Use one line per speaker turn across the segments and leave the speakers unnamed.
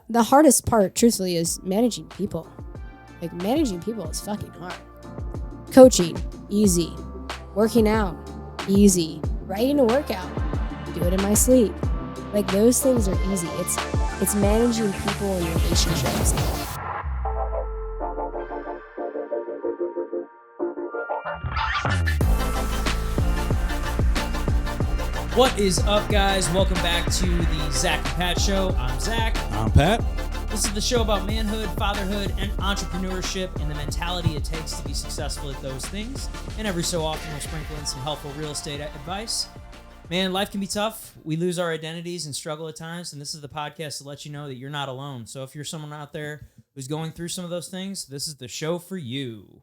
the hardest part, truthfully, is managing people. Like, managing people is fucking hard. Coaching, easy. Working out, easy. Writing a workout, do it in my sleep. Like, those things are easy. It's managing people and relationships.
What is up, guys? Welcome back to the Zach and Pat Show. I'm Zach.
I'm Pat.
This is the show about manhood, fatherhood, and entrepreneurship, and the mentality it takes to be successful at those things. And every so often, we'll sprinkle in some helpful real estate advice. Man, life can be tough. We lose our identities and struggle at times, and this is the podcast to let you know that you're not alone. So if you're someone out there who's going through some of those things, this is the show for you.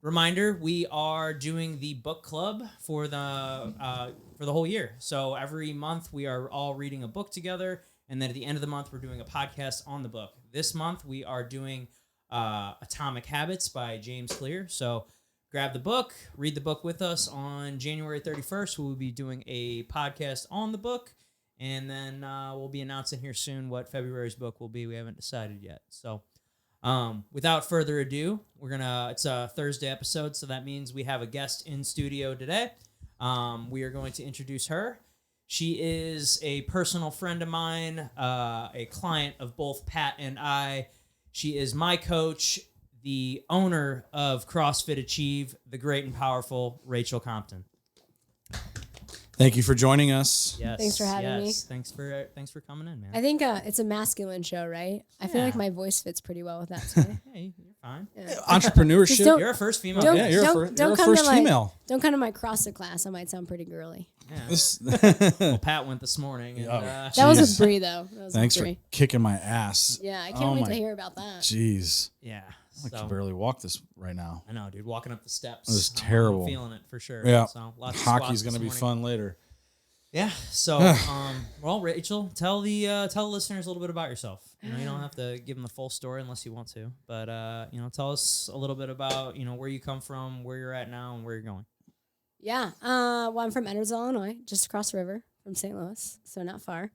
Reminder, we are doing the book club for the whole year. So every month we are all reading a book together, and then at the end of the month we're doing a podcast on the book. This month we are doing Atomic Habits by James Clear. So grab the book, read the book with us. On January 31st, we will be doing a podcast on the book, and then we'll be announcing here soon what February's book will be. We haven't decided yet. So without further ado, it's a Thursday episode, so that means we have a guest in studio today. We are going to introduce her. She is a personal friend of mine, a client of both Pat and I. She is my coach, the owner of CrossFit Achieve, the great and powerful Rachel Compton.
Thank you for joining us.
Yes.
Thanks for having me.
Thanks for coming in, man.
I think it's a masculine show, right? I feel like my voice fits pretty well with that too.
Hey, you're fine.
Yeah.
Entrepreneurship.
You're a first female.
You're a first female.
Don't come to my CrossFit class. I might sound pretty girly.
Yeah. Well, Pat went this morning. And,
that was with Bree, though.
Thanks for kicking my ass.
Yeah, I can't wait to hear about that.
Jeez.
Yeah.
I can barely walk this right now.
I know, dude. Walking up the steps.
It was terrible.
I'm feeling it for sure.
Yeah.
So, lots of
hockey's going to be fun later.
Yeah. So, well, Rachel, tell the listeners a little bit about yourself. You know, you don't have to give them the full story unless you want to, but tell us a little bit about where you come from, where you're at now, and where you're going.
Yeah. Well, I'm from Edwardsville, Illinois, just across the river from St. Louis, so not far.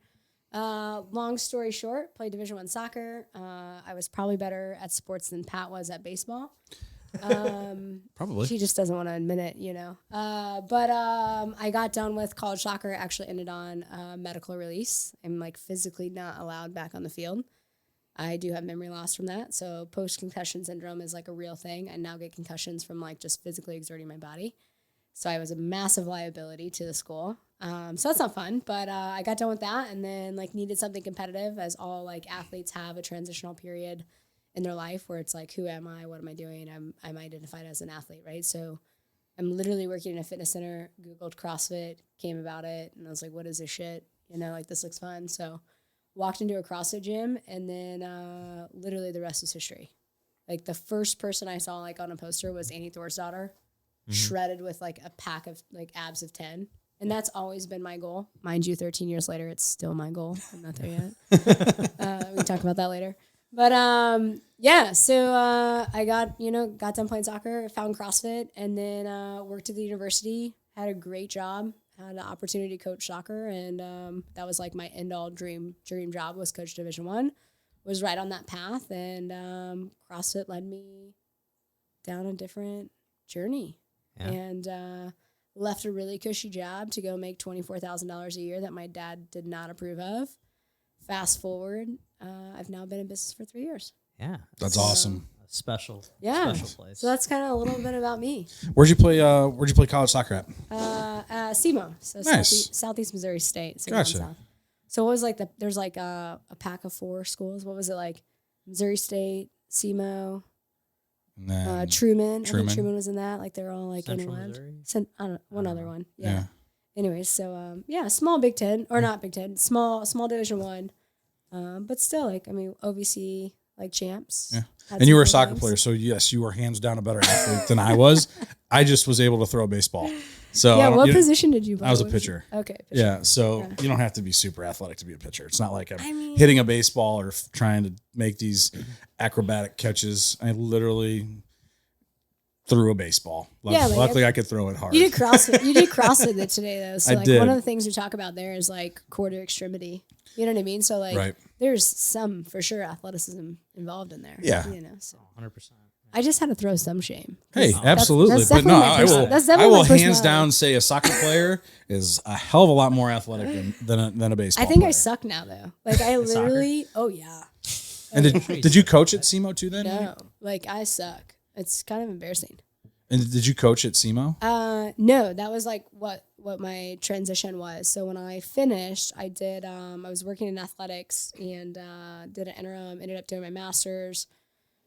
Long story short, played Division I soccer. I was probably better at sports than Pat was at baseball.
Probably.
She just doesn't want to admit it, But I got done with college soccer, actually ended on medical release. I'm physically not allowed back on the field. I do have memory loss from that. So post-concussion syndrome is a real thing. I now get concussions from just physically exerting my body. So I was a massive liability to the school. So that's not fun, but I got done with that and then needed something competitive, as all athletes have a transitional period in their life where it's who am I? What am I doing? I'm identified as an athlete, right? So I'm literally working in a fitness center, Googled CrossFit, came about it, and I was like, what is this shit? This looks fun. So walked into a CrossFit gym, and then literally the rest is history. The first person I saw on a poster was Annie Thorsdottir, shredded with a pack of abs of 10. And that's always been my goal. Mind you, 13 years later, it's still my goal. I'm not there yet. We can talk about that later. But so I got done playing soccer, found CrossFit, and then worked at the university, had a great job, had an opportunity to coach soccer, and that was my end-all dream job was coach Division I. Was right on that path, and CrossFit led me down a different journey. Yeah. And left a really cushy job to go make $24,000 a year that my dad did not approve of. Fast forward, I've now been in business for 3 years.
Yeah.
That's awesome.
A special place.
So that's kind of a little bit about me.
Where'd you play college soccer at?
SEMO. So
nice.
Southeast Missouri State. So
gotcha.
So what was there's a pack of 4 schools. What was it Missouri State, SEMO, Truman. I think Truman was in that. They're all
Central
in
Missouri?
I don't know, one other one. Yeah. Anyways, so small Big Ten, or not Big Ten, small Division I, but still OVC champs.
Yeah, and you were a soccer player, so yes, you were hands down a better athlete than I was. I just was able to throw a baseball. So
what position did you play?
I was a pitcher.
Okay. Pitcher.
Yeah, so you don't have to be super athletic to be a pitcher. It's not like I'm hitting a baseball or trying to make these acrobatic catches. I literally threw a baseball.
Yeah, like
Luckily, I could throw it hard.
You did CrossFit today though. So
I
like
did.
one of the things we talk about there is like quarter extremity. You know what I mean? So like
Right.
there's some for sure athleticism involved in there.
Yeah.
You know, so
100%.
I just had to throw some shame.
Hey, absolutely.
that's
But no,
definitely my
I will.
that's
I
definitely
will
my
hands
personality.
down say a soccer player is a hell of a lot more athletic than a baseball.
I think
player.
I suck now though. Like I literally, oh yeah.
And did you coach at SEMO too then?
No, like I suck. It's kind of embarrassing.
And did you coach at SEMO?
No, that was like what my transition was. So when I finished, I did. I was working in athletics and did an interim. Ended up doing my master's.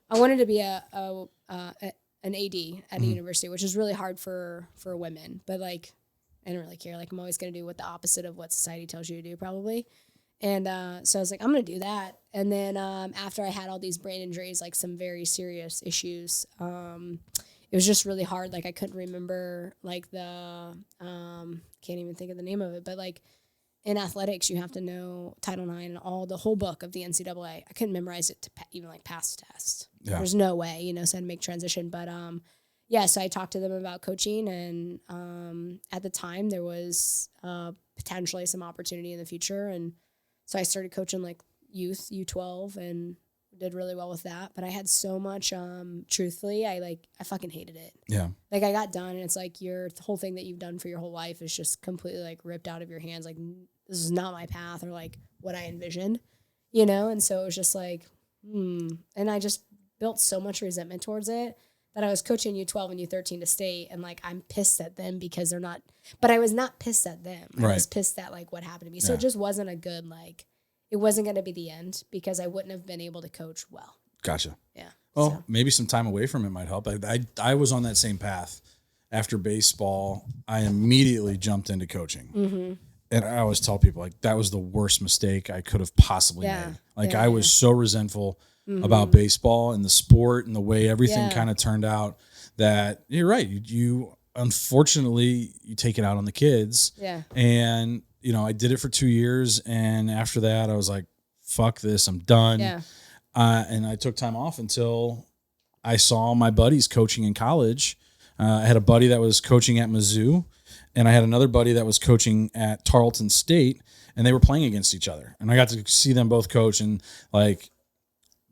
I wanted to be an AD at a university, which is really hard for women. But like, I don't really care. Like, I'm always going to do what the opposite of what society tells you to do, probably. And so I was like, I'm going to do that. And then after I had all these brain injuries, like some very serious issues, it was just really hard. Like I couldn't remember like the, can't even think of the name of it, but like in athletics, you have to know Title IX and the whole book of the NCAA. I couldn't memorize it to even like pass the test.
Yeah.
There's no way, you know, so I had to make transition. But yeah, so I talked to them about coaching, and at the time there was potentially some opportunity in the future. And so I started coaching like youth, U12, and did really well with that. But I had so much, truthfully, I fucking hated it.
Yeah.
Like I got done and it's like the whole thing that you've done for your whole life is just completely like ripped out of your hands. Like this is not my path or like what I envisioned, you know? And so it was just like, and I just built so much resentment towards it that I was coaching U12 and U13 to state. And like, I'm pissed at them because they're not, but I was not pissed at them. I was pissed at like what happened to me. So it just wasn't a good, like, it wasn't going to be the end because I wouldn't have been able to coach well.
Gotcha.
Yeah.
Well,
so.
maybe some time away from it might help. I was on that same path. After baseball, I immediately jumped into coaching. Mm-hmm. And I always tell people, like, that was the worst mistake I could have possibly made. Like, I was so resentful about baseball and the sport and the way everything kind of turned out that you're right. You unfortunately, you take it out on the kids.
Yeah.
And, you know, I did it for 2 years. And after that, I was like, fuck this, I'm done.
Yeah.
And I took time off until I saw my buddies coaching in college. I had a buddy that was coaching at Mizzou, and I had another buddy that was coaching at Tarleton State, and they were playing against each other. And I got to see them both coach, and like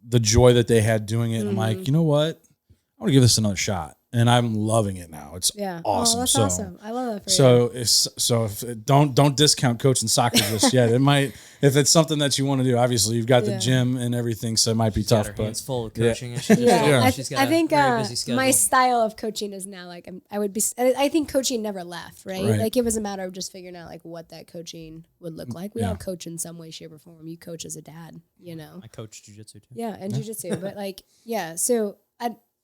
the joy that they had doing it. And I'm like, you know what? I want to give this another shot. And I'm loving it now. It's awesome.
Oh, that's awesome. I love that for
you. If don't discount coaching soccer just yet. It might, if it's something that you want to do. Obviously, you've got the gym and everything, so it might be tough. But
hands full of coaching.
I
She's
think
a very busy schedule.
my style of coaching is now like I think coaching never left, right? Like it was a matter of just figuring out like what that coaching would look like. We all coach in some way, shape, or form. You coach as a dad, you know.
I coach jiu-jitsu too.
Yeah, and jiu-jitsu, but like so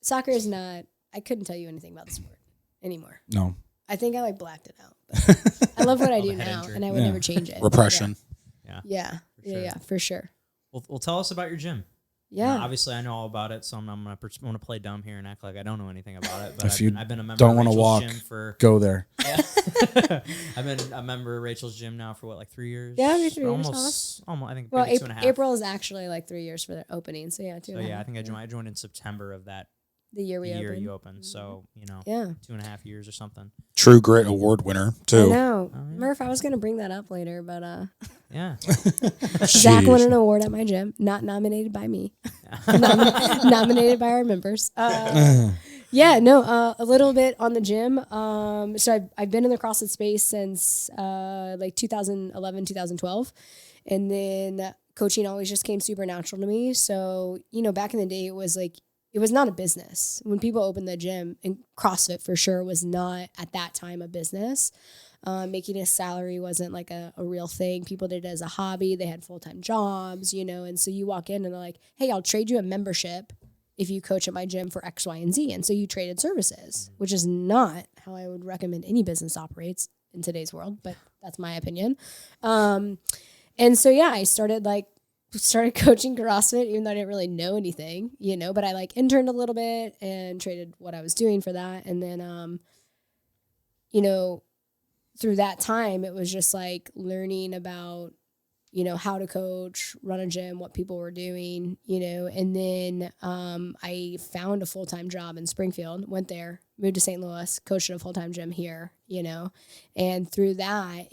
soccer is not. I couldn't tell you anything about the sport anymore.
No.
I think I like blacked it out. But I love what I do now, and I would never change it.
Repression.
Yeah, for sure.
Well, tell us about your gym.
Yeah.
You know, obviously, I know all about it, so I'm going to play dumb here and act like I don't know anything about it. But I've been a member
don't
of
want to
Rachel's
walk,
gym for
go there.
Yeah. I've been a member of Rachel's gym now for like 3 years?
Yeah, maybe 3 years.
Almost, I think
well,
maybe 2.5.
April is actually like 3 years for their opening. So yeah, 2.5.
So yeah, I think I joined in September of that.
The year
you opened. So, you know, 2.5 years or something.
True Grit Award winner, too.
I know. Murph, I was going to bring that up later, but
yeah.
Zach won an award at my gym, not nominated by me, nominated by our members. A little bit on the gym. So I've been in the CrossFit space since like 2011, 2012. And then coaching always just came super natural to me. So, you know, back in the day, it was like, it was not a business. When people opened the gym, and CrossFit for sure was not at that time a business. Making a salary wasn't like a real thing. People did it as a hobby. They had full-time jobs, you know, and so you walk in and they're like, hey, I'll trade you a membership if you coach at my gym for X, Y, and Z. And so you traded services, which is not how I would recommend any business operates in today's world, but that's my opinion. And so, yeah, I started coaching CrossFit, even though I didn't really know anything, you know, but I like interned a little bit and traded what I was doing for that. And then, you know, through that time, it was just like learning about how to coach, run a gym, what people were doing, and then I found a full-time job in Springfield, went there, moved to St. Louis, coached at a full-time gym here, and through that,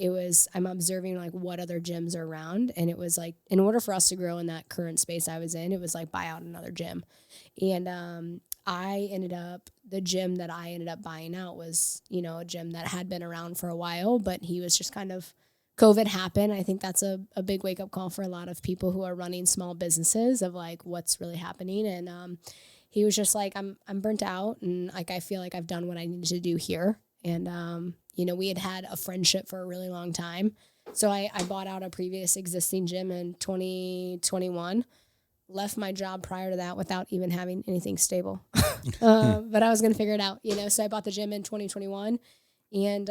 I'm observing like what other gyms are around. And it was like, in order for us to grow in that current space I was in, it was like buy out another gym. And the gym that I ended up buying out was, a gym that had been around for a while, but he was just kind of, COVID happened. I think that's a big wake up call for a lot of people who are running small businesses of like what's really happening. And he was just like, I'm burnt out, and like I feel like I've done what I needed to do here. And we had a friendship for a really long time. So I bought out a previous existing gym in 2021. Left my job prior to that without even having anything stable. But I was going to figure it out, So I bought the gym in 2021. And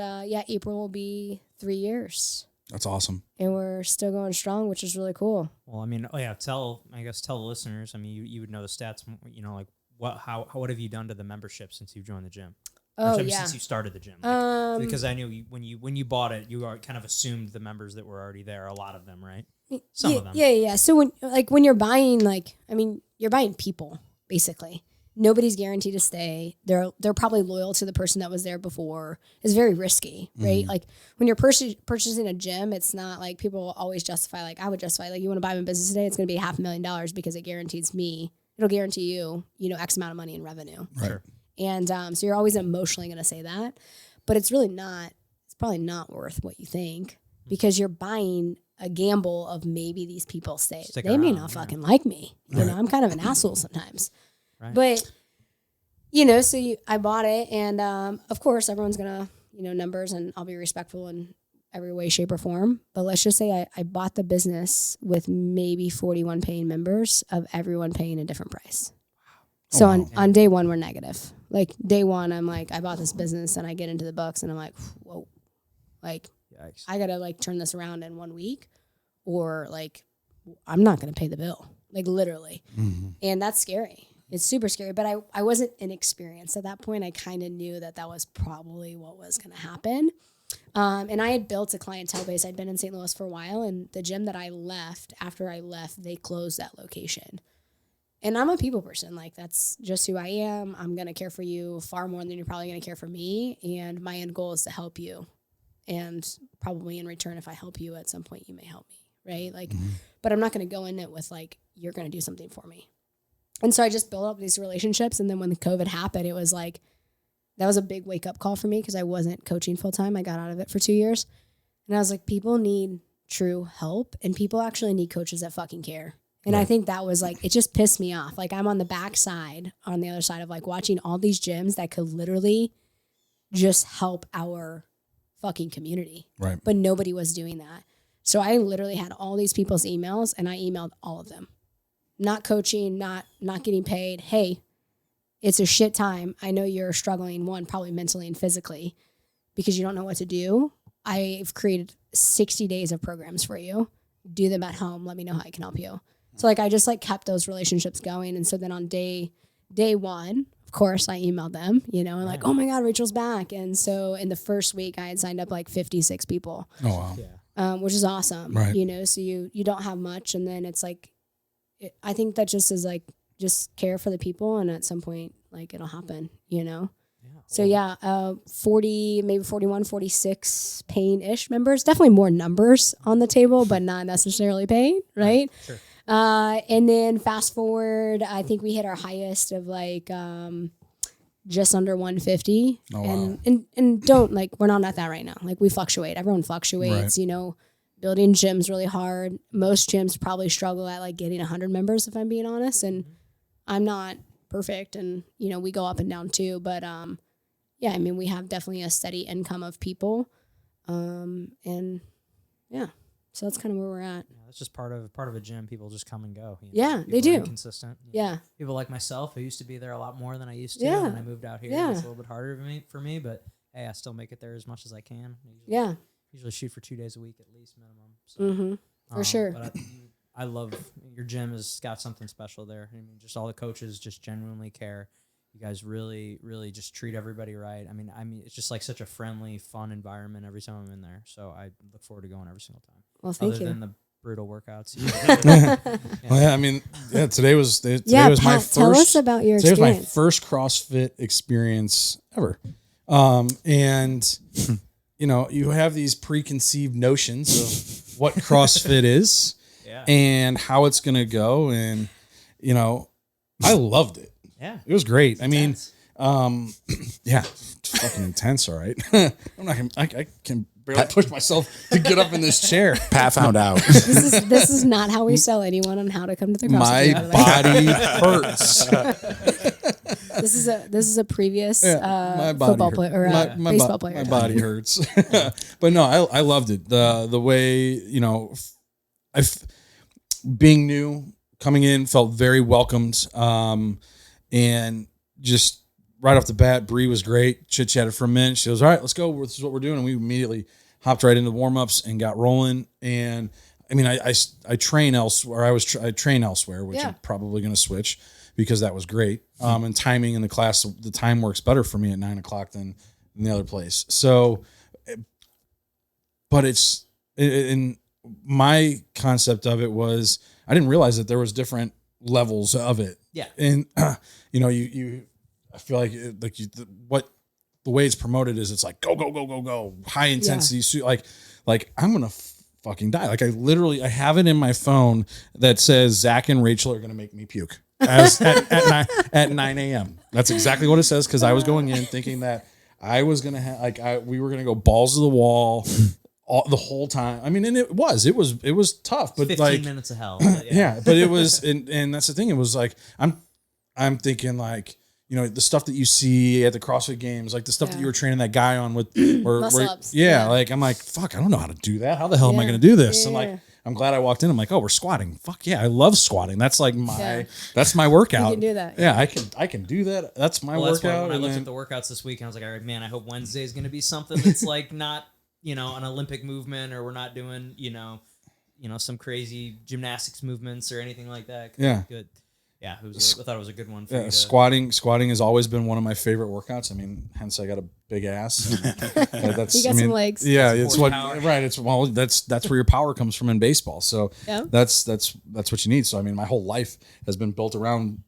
April will be 3 years.
That's awesome.
And we're still going strong, which is really cool.
Well, I mean, tell the listeners, I mean, you would know the stats, like what have you done to the membership since you've joined the gym? Since you started the gym. Because I knew when you bought it, you kind of assumed the members that were already there, a lot of them, right? Some of them.
Yeah. So when you're buying, you're buying people, basically. Nobody's guaranteed to stay. They're probably loyal to the person that was there before. It's very risky, right? Mm-hmm. Like when you're purchasing a gym, it's not like people will always justify, like I would justify, like you want to buy my business today, it's going to be $500,000 because it guarantees me, it'll guarantee you, X amount of money in revenue.
Right.
Sure. And so you're always emotionally going to say that, but it's really not, it's probably not worth what you think because you're buying a gamble of maybe these people stay. They may not fucking like me.
Right.
I'm kind of an asshole sometimes.
Right.
But, I bought it, and of course, everyone's going to, numbers, and I'll be respectful in every way, shape, or form. But let's just say I bought the business with maybe 41 paying members of everyone paying a different price. Oh, so wow. on day one, we're negative. Like, day one, I'm like, I bought this business, and I get into the books, and I'm like, whoa. Like, yikes. I got to, turn this around in 1 week, or, I'm not going to pay the bill. Like, literally. Mm-hmm. And that's scary. It's super scary, but I wasn't inexperienced at that point. I kind of knew that was probably what was going to happen. And I had built a clientele base. I'd been in St. Louis for a while, and the gym that I left, after I left, they closed that location. And I'm a people person. Like, that's just who I am. I'm going to care for you far more than you're probably going to care for me. And my end goal is to help you. And probably in return, if I help you at some point, you may help me, right? But I'm not going to go in it with, you're going to do something for me. And so I just built up these relationships. And then when the COVID happened, it was that was a big wake up call for me because I wasn't coaching full time. I got out of it for 2 years. And I was like, people need true help, and people actually need coaches that fucking care. And I think that was it just pissed me off. I'm on the backside, on the other side of watching all these gyms that could literally just help our fucking community.
Right.
But nobody was doing that. So I literally had all these people's emails, and I emailed all of them. Not coaching, not getting paid. Hey, it's a shit time. I know you're struggling, one, probably mentally and physically, because you don't know what to do. I've created 60 days of programs for you. Do them at home. Let me know how I can help you. So I just kept those relationships going. And so then on day one, of course, I emailed them, and oh my God, Rachel's back. And so in the first week, I had signed up 56 people.
Oh, wow.
Yeah.
Which is awesome.
Right.
So you don't have much. And then it's I think that just is just care for the people, and at some point it'll happen, Yeah. So 40, maybe 41, 46 paying-ish members, definitely more numbers on the table, but not necessarily paying, right?
Sure.
And then fast forward, I think we hit our highest of just under 150.
Oh, wow.
And don't we're not at that right now. We fluctuate. Everyone fluctuates,
right.
Building gyms really hard. Most gyms probably struggle at getting 100 members, if I'm being honest. And I'm not perfect, and we go up and down too. But we have definitely a steady income of people, and so that's kind of where we're at.
Yeah, that's just part of a gym. People just come and go.
Yeah,
people
they do.
Consistent.
Yeah,
people like myself who used to be there a lot more than I used to.
Yeah.
When I moved out here, it's a little bit harder for me. But hey, I still make it there as much as I can. Usually shoot for 2 days a week at least minimum. So,
for sure.
But I love your gym has got something special there. I mean, just all the coaches just genuinely care. You guys really, really just treat everybody right. I mean, it's just such a friendly, fun environment every time I'm in there. So I look forward to going every single time.
Well, thank you.
Other than the brutal workouts.
Well, yeah, I mean, today was my
Pat,
first.
tell us about your
Today was my
experience.
first CrossFit experience ever, and you have these preconceived notions of what CrossFit is and how it's gonna go, and I loved it.
Yeah,
it was great. I mean,
intense.
Yeah, it's fucking intense. All right, I'm not gonna. I can barely push myself to get up in this chair.
Pat found out.
This is not how we sell anyone on how to come to the CrossFit.
My body hurts.
This is a previous
my body
football
hurt.
player or baseball player.
My body hurts. But no, I loved it. The way being new, coming in, felt very welcomed, and just right off the bat, Bree was great. Chit chatted for a minute. She goes, "All right, let's go. This is what we're doing." And we immediately hopped right into warm ups and got rolling. And I mean, I train elsewhere. I train elsewhere, which I'm probably going to switch because that was great. And timing in the class, the time works better for me at 9 o'clock than the other place. So, but it's in my concept of it was I didn't realize that there was different levels of it.
Yeah.
And I feel like the way it's promoted is it's like go high intensity. Like I'm gonna fucking die. Like I have it in my phone that says Zach and Rachel are gonna make me puke at 9 a.m. That's exactly what it says because I was going in thinking that I was gonna have we were gonna go balls to the wall the whole time. I mean, and it was tough, but
15 minutes of hell. But
but it was, and that's the thing. It was like I'm thinking like. The stuff that you see at the CrossFit Games, like the stuff that you were training that guy on with,
Muscle-ups.
like I'm like, fuck, I don't know how to do that. How the hell am I going to do this? And like, I'm glad I walked in. I'm like, oh, we're squatting. Fuck yeah, I love squatting. That's like that's my workout.
You can do that.
Yeah, I can do that. That's my workout.
That's why when I looked at the workouts this week, I was like, all right, man, I hope Wednesday is going to be something that's like not, an Olympic movement, or we're not doing, some crazy gymnastics movements or anything like that.
Yeah.
Good. Yeah, I thought it was a good one for you to...
Squatting has always been one of my favorite workouts. I mean, hence I got a big ass. And
You got some legs.
Yeah,
That's
it's what
horsepower.
right. It's that's where your power comes from in baseball. So that's what you need. So I mean, my whole life has been built around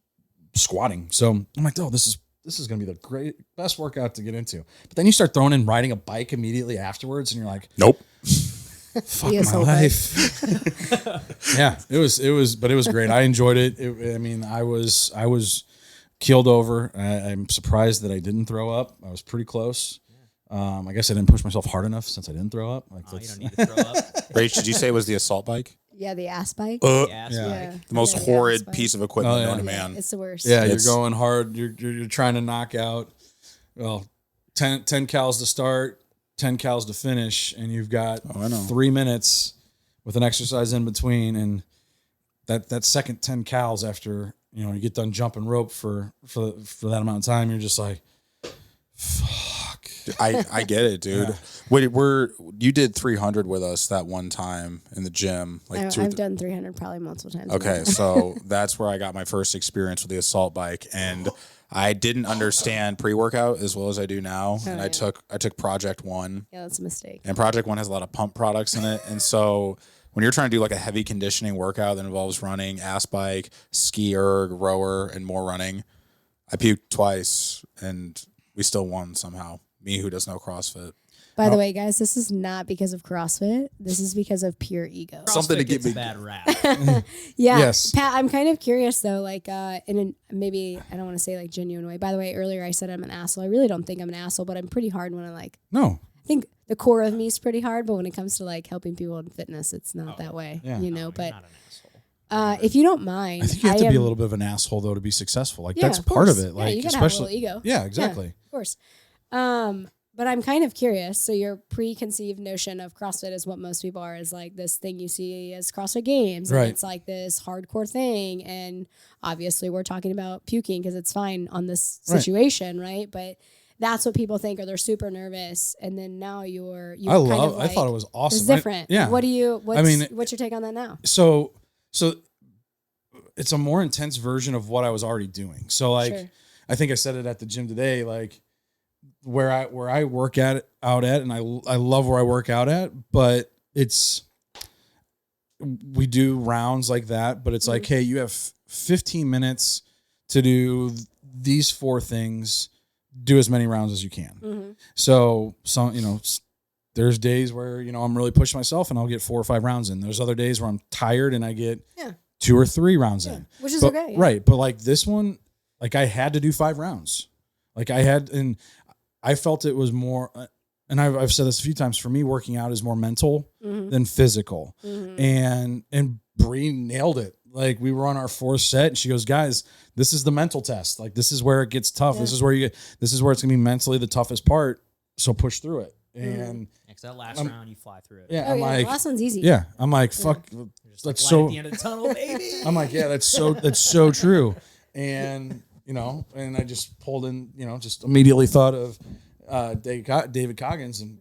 squatting. So I'm like, oh, this is gonna be the best workout to get into. But then you start throwing in riding a bike immediately afterwards, and you're like,
Nope.
Fuck my life. Yeah, it was, but it was great. I enjoyed it. I was keeled over. I'm surprised that I didn't throw up. I was pretty close. I guess I didn't push myself hard enough since I didn't throw up.
You don't need to throw up.
Rach, did you say it was the assault bike?
Yeah, the ass bike.
The most horrid piece of equipment known to man.
It's the worst.
Yeah, you're going hard. You're trying to knock out 10 cals to start, 10 cals to finish, and you've got 3 minutes with an exercise in between, and that second 10 cals after you get done jumping rope for that amount of time, you're just like, fuck.
I get it, dude. Wait, you did 300 with us that one time in the gym.
I've done 300 probably multiple times.
Okay, so that's where I got my first experience with the assault bike, and I didn't understand pre-workout as well as I do now. And I took Project One.
Yeah, that's a mistake.
And Project One has a lot of pump products in it. And so when you're trying to do like a heavy conditioning workout that involves running, ass bike, ski erg, rower, and more running, I puked twice and we still won somehow. Me who does no CrossFit.
By the way, guys, this is not because of CrossFit. This is because of pure ego.
Something to
get
get me
a bad rap.
Yeah.
Yes.
Pat, I'm kind of curious though, like maybe I don't want to say like genuine way. By the way, earlier I said I'm an asshole. I really don't think I'm an asshole, but I'm pretty hard when I
No.
I think the core of me is pretty hard, but when it comes to like helping people in fitness, it's not that way.
Yeah.
But
You're not an asshole.
if you don't mind,
I think you have to be a little bit of an asshole though to be successful. Like that's
of
part of
course.
it. Like
you gotta
especially
have a little ego.
Yeah, exactly.
Yeah, of course. But I'm kind of curious. So your preconceived notion of CrossFit is what most people are, is like this thing you see as CrossFit Games. And it's like this hardcore thing. And obviously we're talking about puking because it's fine on this situation, right? But that's what people think, or they're super nervous. And then now
I thought it was awesome.
It's different.
Yeah.
What's your take on that now?
So it's a more intense version of what I was already doing. So like, I think I said it at the gym today, like where I work out at, and I love where I work out at, but it's we do rounds like that, but it's like, hey, you have 15 minutes to do these 4 things. Do as many rounds as you can. So there's days where, I'm really pushing myself and I'll get 4 or 5 rounds in. There's other days where I'm tired and I get 2 or 3 rounds in.
Which is okay. Yeah.
Right. But like this one, like I had to do 5 rounds. Like and I felt it was more, and I've said this a few times, for me, working out is more mental than physical. And Bree nailed it. Like we were on our 4th set and she goes, guys, this is the mental test. Like this is where it gets tough. Yeah. This is where it's gonna be mentally the toughest part. So push through it. And
that last round you fly through it.
Yeah. I'm like,
the last one's easy.
Yeah. I'm like, fuck. That's so
at the end of the tunnel, baby.
I'm like, yeah, that's so true. And, and I just pulled in, just immediately thought of David Coggins and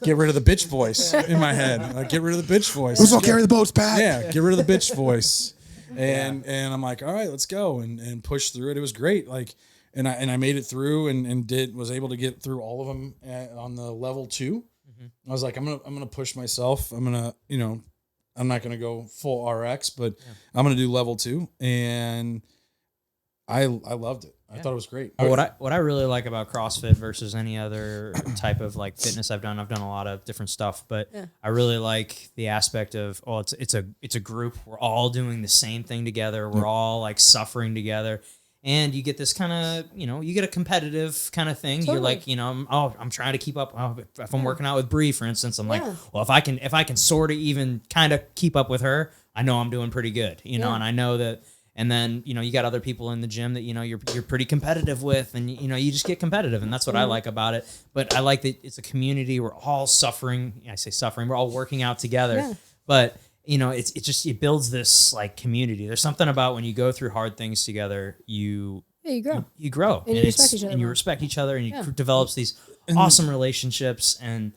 get rid of the bitch voice in my head. Like, get rid of the bitch voice.
Who's gonna carry the boats, Pat?
Yeah, get rid of the bitch voice. And I'm like, all right, let's go and push through it. It was great. Like, and I made it through and was able to get through all of them on the level 2. I was like, I'm gonna push myself. I'm gonna, I'm not gonna go full RX, but I'm gonna do level 2, and I loved it. I thought it was great.
What I really like about CrossFit versus any other type of like fitness I've done a lot of different stuff, but I really like the aspect of, it's a group. We're all doing the same thing together. We're all like suffering together. And you get this kind of, you get a competitive kind of thing. Totally. You're like, I'm trying to keep up. If I'm working out with Bree, for instance, I'm like, well, if I can sort of even kind of keep up with her, I know I'm doing pretty good, and I know that. And then, you got other people in the gym that, you're pretty competitive with, and, you just get competitive. And that's what I like about it. But I like that it's a community. We're all suffering. I say suffering. We're all working out together. Yeah. But, it builds this like community. There's something about when you go through hard things together, you grow. You grow.
And you respect each other.
And you respect each other, and you develops these awesome relationships. And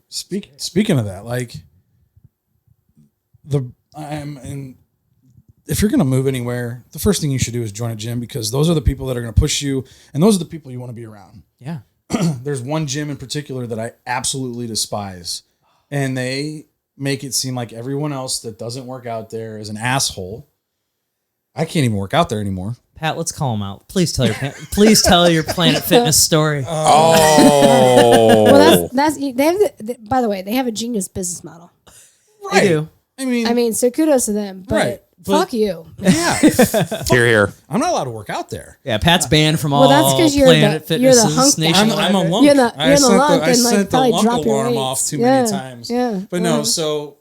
speaking of that, like if you're going to move anywhere, the first thing you should do is join a gym, because those are the people that are going to push you, and those are the people you want to be around.
Yeah.
There's one gym in particular that I absolutely despise, and they make it seem like everyone else that doesn't work out there is an asshole. I can't even work out there anymore.
Pat, let's call him out. Please tell your Planet Fitness story.
Well, that's they have. By the way, they have a genius business model.
Right. They do.
I mean,
so kudos to them. But fuck you.
Yeah.
Here.
I'm not allowed to work out there.
Yeah, Pat's banned from all
that's because
Planet Fitnesses
you're the hunk.
nationwide.
I'm a lunk.
You're the lunk,
I sent the lunk
drop your
alarm
weights.
off too many times.
Yeah.
But no, so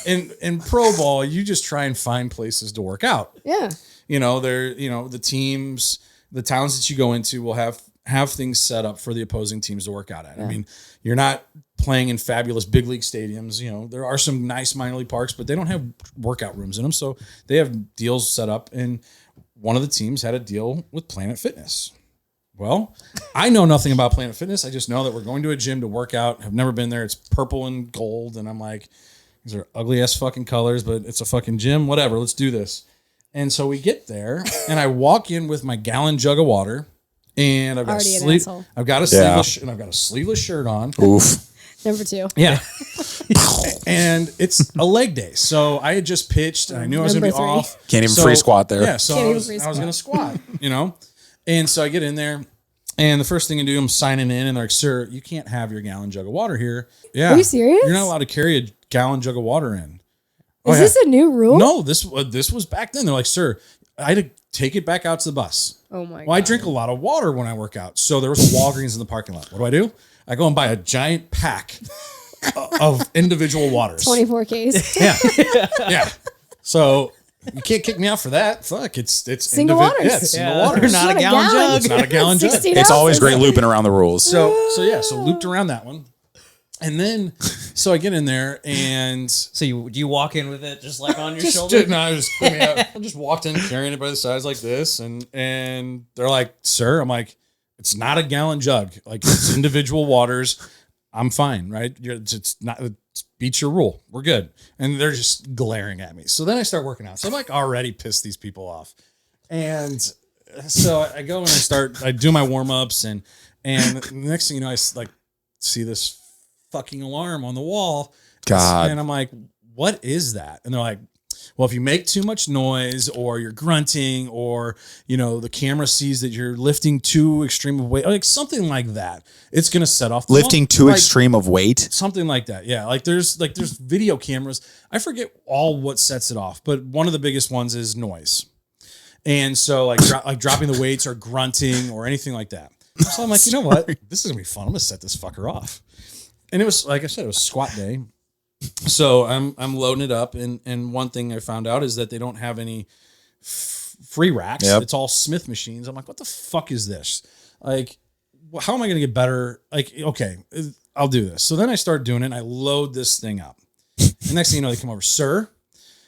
in pro ball, you just try and find places to work out.
Yeah.
The teams, the towns that you go into will have things set up for the opposing teams to work out at. Yeah. I mean, you're not playing in fabulous big league stadiums. There are some nice minor league parks, but they don't have workout rooms in them. So they have deals set up, and one of the teams had a deal with Planet Fitness. Well, I know nothing about Planet Fitness. I just know that we're going to a gym to work out. I've never been there. It's purple and gold. And I'm like, these are ugly ass fucking colors, but it's a fucking gym. Whatever. Let's do this. And so we get there, and I walk in with my gallon jug of water, and I've got a sleeveless shirt on.
Oof.
Number 2.
Yeah. And it's a leg day. So I had just pitched, and I knew I was going to be off.
Can't even free squat there.
Yeah. So I was going to squat, And so I get in there, and the first thing I do, I'm signing in, and they're like, sir, you can't have your gallon jug of water here. Yeah.
Are you serious?
You're not allowed to carry a gallon jug of water in.
Is this a new rule?
No, this was back then. They're like, sir, I had to take it back out to the bus.
Oh my God.
Well, I drink a lot of water when I work out. So there was a Walgreens in the parking lot. What do? I go and buy a giant pack of individual waters.
24 Ks.
Yeah. Yeah. So you can't kick me out for that. Fuck, it's
single waters.
Yeah, it's single waters.
Not a gallon jug.
It's not a gallon jug.
It's always great looping around the rules.
So looped around that one. And then, so I get in there, and
so you walk in with it just like on your shoulder?
I just walked in carrying it by the sides like this, and they're like, sir, I'm like, it's not a gallon jug, like it's individual waters. I'm fine, right? It's not. It's beats your rule. We're good. And they're just glaring at me. So then I start working out. So I'm like already pissed these people off, and so I go and I do my warm ups, and the next thing you know, I like see this fucking alarm on the wall.
God.
And I'm like, what is that? And they're like, well, if you make too much noise or you're grunting or, the camera sees that you're lifting too extreme of weight, like something like that, it's going to set off
Lifting too extreme of weight.
Something like that. Yeah. Like there's video cameras. I forget all what sets it off, but one of the biggest ones is noise. And so like dropping the weights or grunting or anything like that. So I'm like, you know what? This is gonna be fun. I'm gonna set this fucker off. And it was, like I said, it was squat day. So I'm loading it up, and one thing I found out is that they don't have any free racks.
Yep.
It's all Smith machines. I'm like, what the fuck is this? Like, how am I going to get better? Like, okay, I'll do this. So then I start doing it, and I load this thing up. The next thing you know, they come over, sir,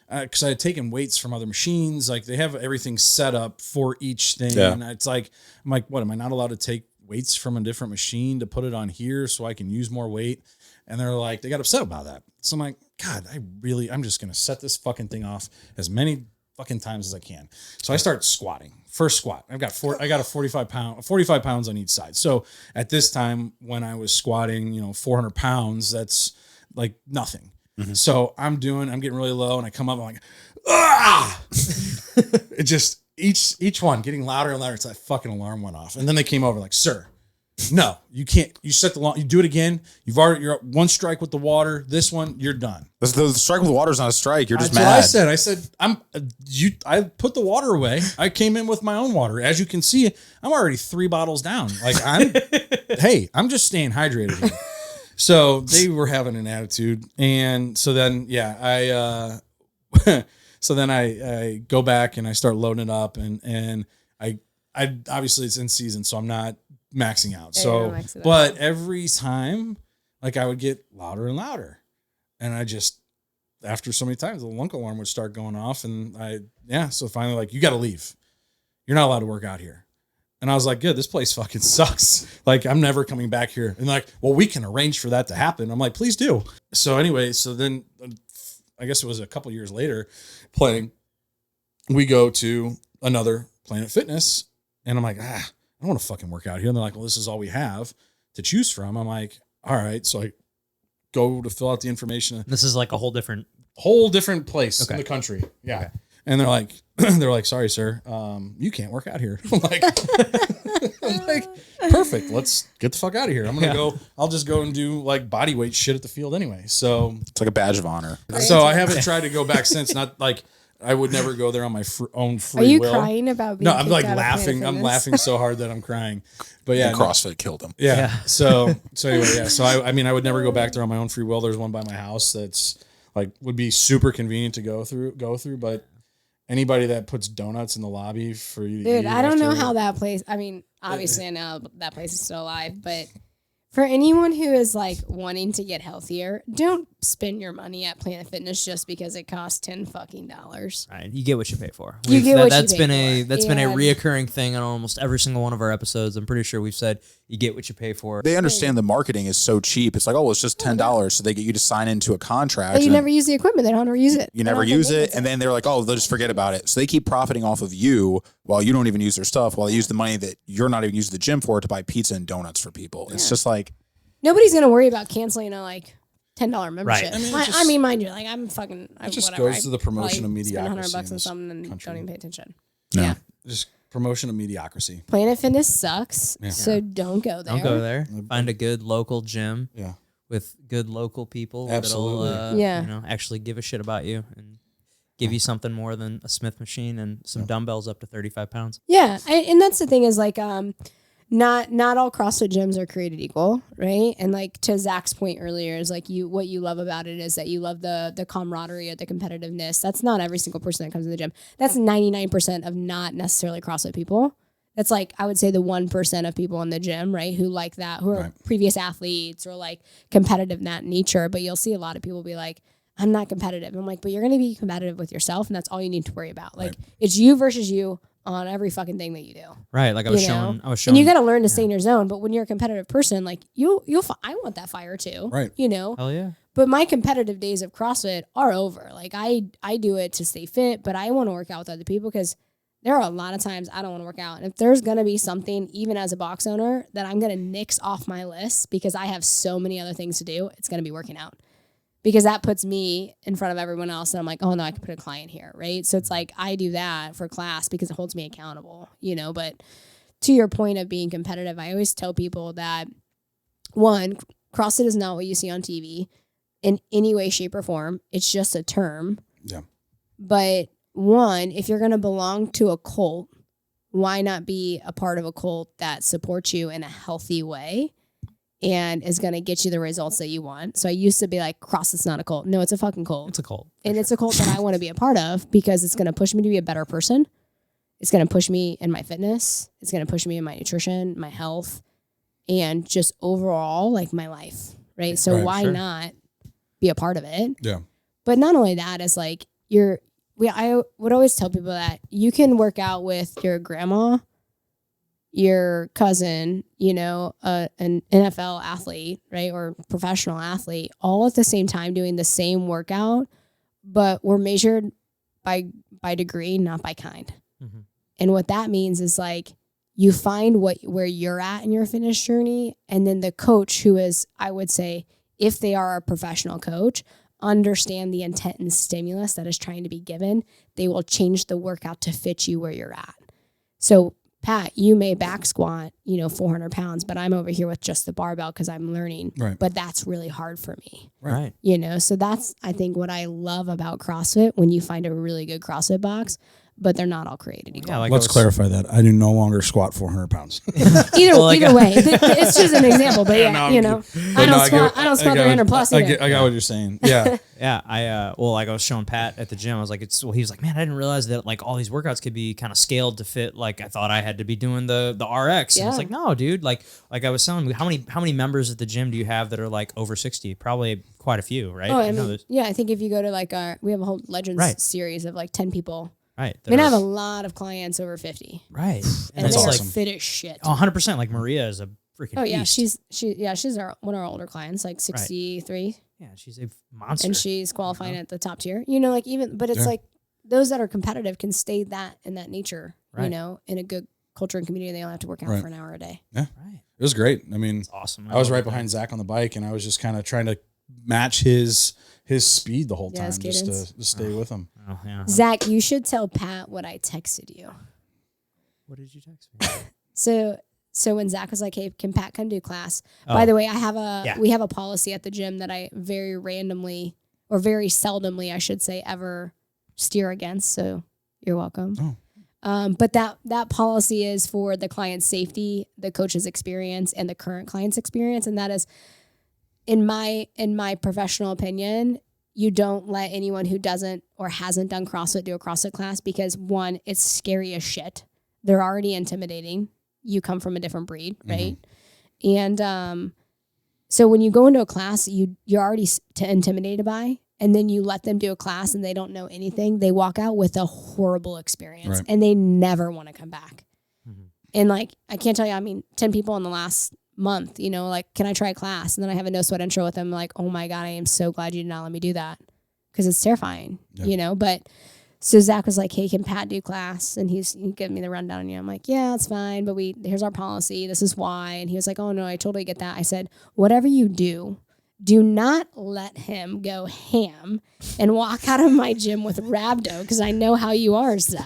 because I had taken weights from other machines. Like, they have everything set up for each thing.
Yeah.
And it's like, I'm like, what, am I not allowed to take weights from a different machine to put it on here so I can use more weight? And they're like, they got upset about that. So I'm like, God, I'm just going to set this fucking thing off as many fucking times as I can. So I start squatting. First squat. I got a 45 pounds on each side. So at this time when I was squatting, 400 pounds, that's like nothing. Mm-hmm. So I'm getting really low, and I come up, I'm like, ah! It just, each one getting louder and louder. It's that fucking alarm went off. And then they came over like, sir, no, you can't. You set the you do it again. You're at one strike with the water. This one, you're done.
The strike with the water is not a strike. You're just
That's
mad.
what I said. I put the water away. I came in with my own water. As you can see, I'm already 3 bottles down. Like I'm just staying hydrated here. So they were having an attitude. And so then, I go back and I start loading it up, and I obviously it's in season, so I'm not maxing out. So, but every time, like, I would get louder and louder, and I just, after so many times, the lunk alarm would start going off, and so finally, like, you got to leave. You're not allowed to work out here. And I was like, good, this place fucking sucks. Like, I'm never coming back here. And like, well, we can arrange for that to happen. I'm like, please do. So anyway, so then I guess it was a couple years later we go to another Planet Fitness, and I'm like, I don't want to fucking work out here. And they're like, well, this is all we have to choose from. I'm like, all right. So I go to fill out the information.
This is like a whole different
place in the country. Yeah. Okay. And they're like, sorry, sir. You can't work out here. I'm like, perfect. Let's get the fuck out of here. I'm going to go. I'll just go and do like body weight shit at the field anyway. So
it's like a badge of honor.
So I haven't tried to go back since. Not like I would never go there on my own free will.
Are you crying about being
No, I'm like
kicked out of
laughing. I'm laughing so hard that I'm crying. But yeah,
and CrossFit killed him.
Yeah. So anyway, yeah. So I mean, I would never go back there on my own free will. There's one by my house that's like would be super convenient to go through, but anybody that puts donuts in the lobby for you to eat
I don't know how that place, I mean, obviously I know that place is still alive, but for anyone who is like wanting to get healthier, don't spend your money at Planet Fitness just because it costs $10 fucking.
Right, you get what you pay for.
That's
been a reoccurring thing on almost every single one of our episodes. I'm pretty sure we've said you get what you pay for.
They understand the marketing is so cheap. It's like, oh, it's just $10, so they get you to sign into a contract.
But you never use the equipment. They don't ever use it.
You never use it, and then they're like, oh, they'll just forget about it. So they keep profiting off of you while you don't even use their stuff. While they use the money that you're not even using the gym for to buy pizza and donuts for people. It's just like.
Nobody's going to worry about canceling a like $10 membership.
Right.
I mean, mind you, like I'm fucking.
It just goes to the promotion of
Spend
mediocrity.
$100 on something and don't even pay attention.
No.
Yeah.
Just promotion of mediocrity.
Planet Fitness sucks, so don't go there.
Don't go there. Find a good local gym.
Yeah.
With good local people.
Absolutely.
That'll, actually give a shit about you and give you something more than a Smith machine and some dumbbells up to 35 pounds.
Yeah, and that's the thing is like not all CrossFit gyms are created equal, right? And like to Zach's point earlier is like what you love about it is that you love the camaraderie or the competitiveness. That's not every single person that comes to the gym. That's 99% of not necessarily CrossFit people. That's like, I would say the 1% of people in the gym, right? Who like that, who are previous athletes or like competitive in that nature. But you'll see a lot of people be like, I'm not competitive. I'm like, but you're going to be competitive with yourself. And that's all you need to worry about. Like it's you versus you on every fucking thing that you do.
Right. Like I was showing.
And you got to learn to stay in your zone. But when you're a competitive person, like I want that fire too.
Right.
Hell yeah.
But my competitive days of CrossFit are over. Like I do it to stay fit, but I want to work out with other people because there are a lot of times I don't want to work out. And if there's going to be something, even as a box owner, that I'm going to nix off my list because I have so many other things to do, it's going to be working out. because that puts me in front of everyone else. And I'm like, oh no, I can put a client here. Right. So it's like, I do that for class because it holds me accountable, but to your point of being competitive, I always tell people that one, CrossFit is not what you see on TV in any way, shape, or form. It's just a term.
Yeah.
But one, if you're going to belong to a cult, why not be a part of a cult that supports you in a healthy way and is going to get you the results that you want? So I used to be like, CrossFit's not a cult. No, it's a fucking cult.
It's a cult.
And it's a cult that I want to be a part of because it's going to push me to be a better person. It's going to push me in my fitness. It's going to push me in my nutrition, my health, and just overall, like, my life, right? So why not be a part of it?
Yeah.
But not only that, it's like I would always tell people that you can work out with your grandma, your cousin, an NFL athlete, right? Or professional athlete, all at the same time doing the same workout, but we're measured by degree, not by kind. Mm-hmm. And what that means is like, you find where you're at in your fitness journey. And then the coach who is, I would say, if they are a professional coach, understand the intent and stimulus that is trying to be given. They will change the workout to fit you where you're at. So Pat, you may back squat, 400 pounds, but I'm over here with just the barbell because I'm learning.
Right.
But that's really hard for me.
Right.
So that's, I think, what I love about CrossFit when you find a really good CrossFit box, but they're not all created equal.
Yeah,
Let's clarify that. I do no longer squat 400 pounds.
Either way, it's just an example. But I don't squat 300 plus.
I got what you're saying. Yeah.
Yeah. I was showing Pat at the gym. I was like, he was like, man, I didn't realize that like all these workouts could be kind of scaled to fit. Like I thought I had to be doing the RX. And it's like, no, dude. Like I was telling you, how many members at the gym do you have that are like over 60? Probably quite a few, right?
Oh, I think if you go to we have a whole Legends series of like 10 people.
Right.
I mean, I have a lot of clients over 50.
Right.
And they're like fit as shit.
100%. Like Maria is a freaking beast.
She's one of our older clients, like 63.
Right. Yeah, she's a monster.
And she's qualifying at the top tier. But it's like those that are competitive can stay in that nature, in a good culture and community. They don't have to work out for an hour a day.
Yeah. Right. It was great. I mean,
it's awesome.
I was right behind Zach on the bike and I was just kind of trying to match his speed the whole time just to stay with him.
Oh, yeah.
Zach, you should tell Pat what I texted you.
What did you text me?
So when Zach was like, hey, can Pat come do class? By the way, we have a policy at the gym that I very randomly or very seldomly, I should say, ever steer against. So you're welcome. Oh. But that policy is for the client's safety, the coach's experience, and the current client's experience. And that is, in my professional opinion, you don't let anyone who doesn't or hasn't done CrossFit do a CrossFit class because, one, it's scary as shit. They're already intimidating. You come from a different breed, right? Mm-hmm. And so when you go into a class, you're already intimidated by, and then you let them do a class and they don't know anything. They walk out with a horrible experience and they never want to come back. Mm-hmm. And like, I can't tell you, 10 people in the last month, like, can I try a class? And then I have a no sweat intro with them. Like, oh my God, I am so glad you did not let me do that. Cause it's terrifying, but so Zach was like, hey, can Pat do class? And he gave me the rundown. I'm like, yeah, it's fine. But here's our policy. This is why. And he was like, oh no, I totally get that. I said, whatever you do not let him go ham and walk out of my gym with rhabdo because I know how you are, Zach.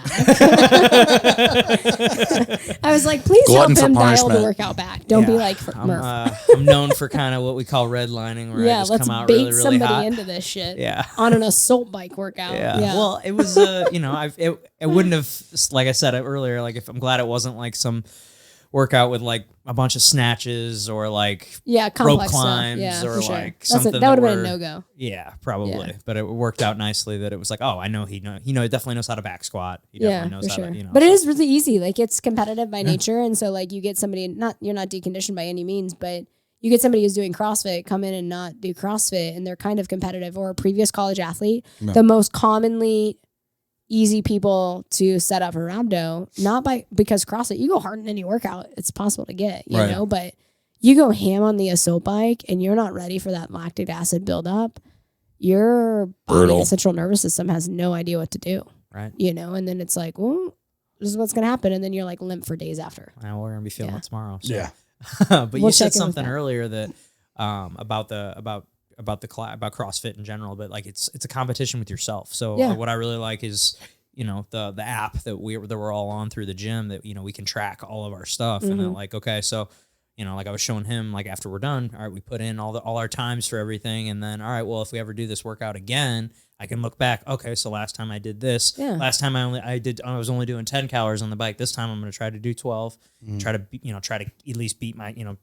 I was like, please help him dial the workout back. Don't be like Murph.
I'm known for kind of what we call redlining, where I just come out really, really hot.
Let's bait somebody into this shit.
Yeah.
On an assault bike workout.
Yeah. Well, it was, it wouldn't have, like I said earlier, like if I'm glad it wasn't like some workout with like a bunch of snatches or like rope climbs or like something
that would have been a no-go.
Yeah, probably. Yeah. But it worked out nicely that it was like, oh, I know he definitely knows how to back squat. He definitely knows how to,
But it is really easy. Like it's competitive by nature. And so like you get somebody, you're not deconditioned by any means, but you get somebody who's doing CrossFit come in and not do CrossFit and they're kind of competitive, or a previous college athlete. No. The most commonly easy people to set up for rhabdo, because CrossFit, you go hard in any workout, it's possible to get, you know, but you go ham on the assault bike and you're not ready for that lactic acid buildup, your body and central nervous system has no idea what to do.
Right.
And then it's like, well, this is what's going to happen. And then you're like limp for days after.
We're going to be feeling it tomorrow. So.
Yeah.
But you said something earlier that, about about about CrossFit in general, but like it's a competition with yourself. So
Yeah.
what I really like is, you know, the app that we're all on through the gym that, you know, we can track all of our stuff. And then like, okay, so, you know, like I was showing him, like after we're done, all right, we put in all our times for everything. And then, all right, well, if we ever do this workout again, I can look back. Okay, so last time I did this.
Yeah.
Last time I was only doing 10 calories on the bike. This time I'm going to try to do 12. Try to at least beat my, you know,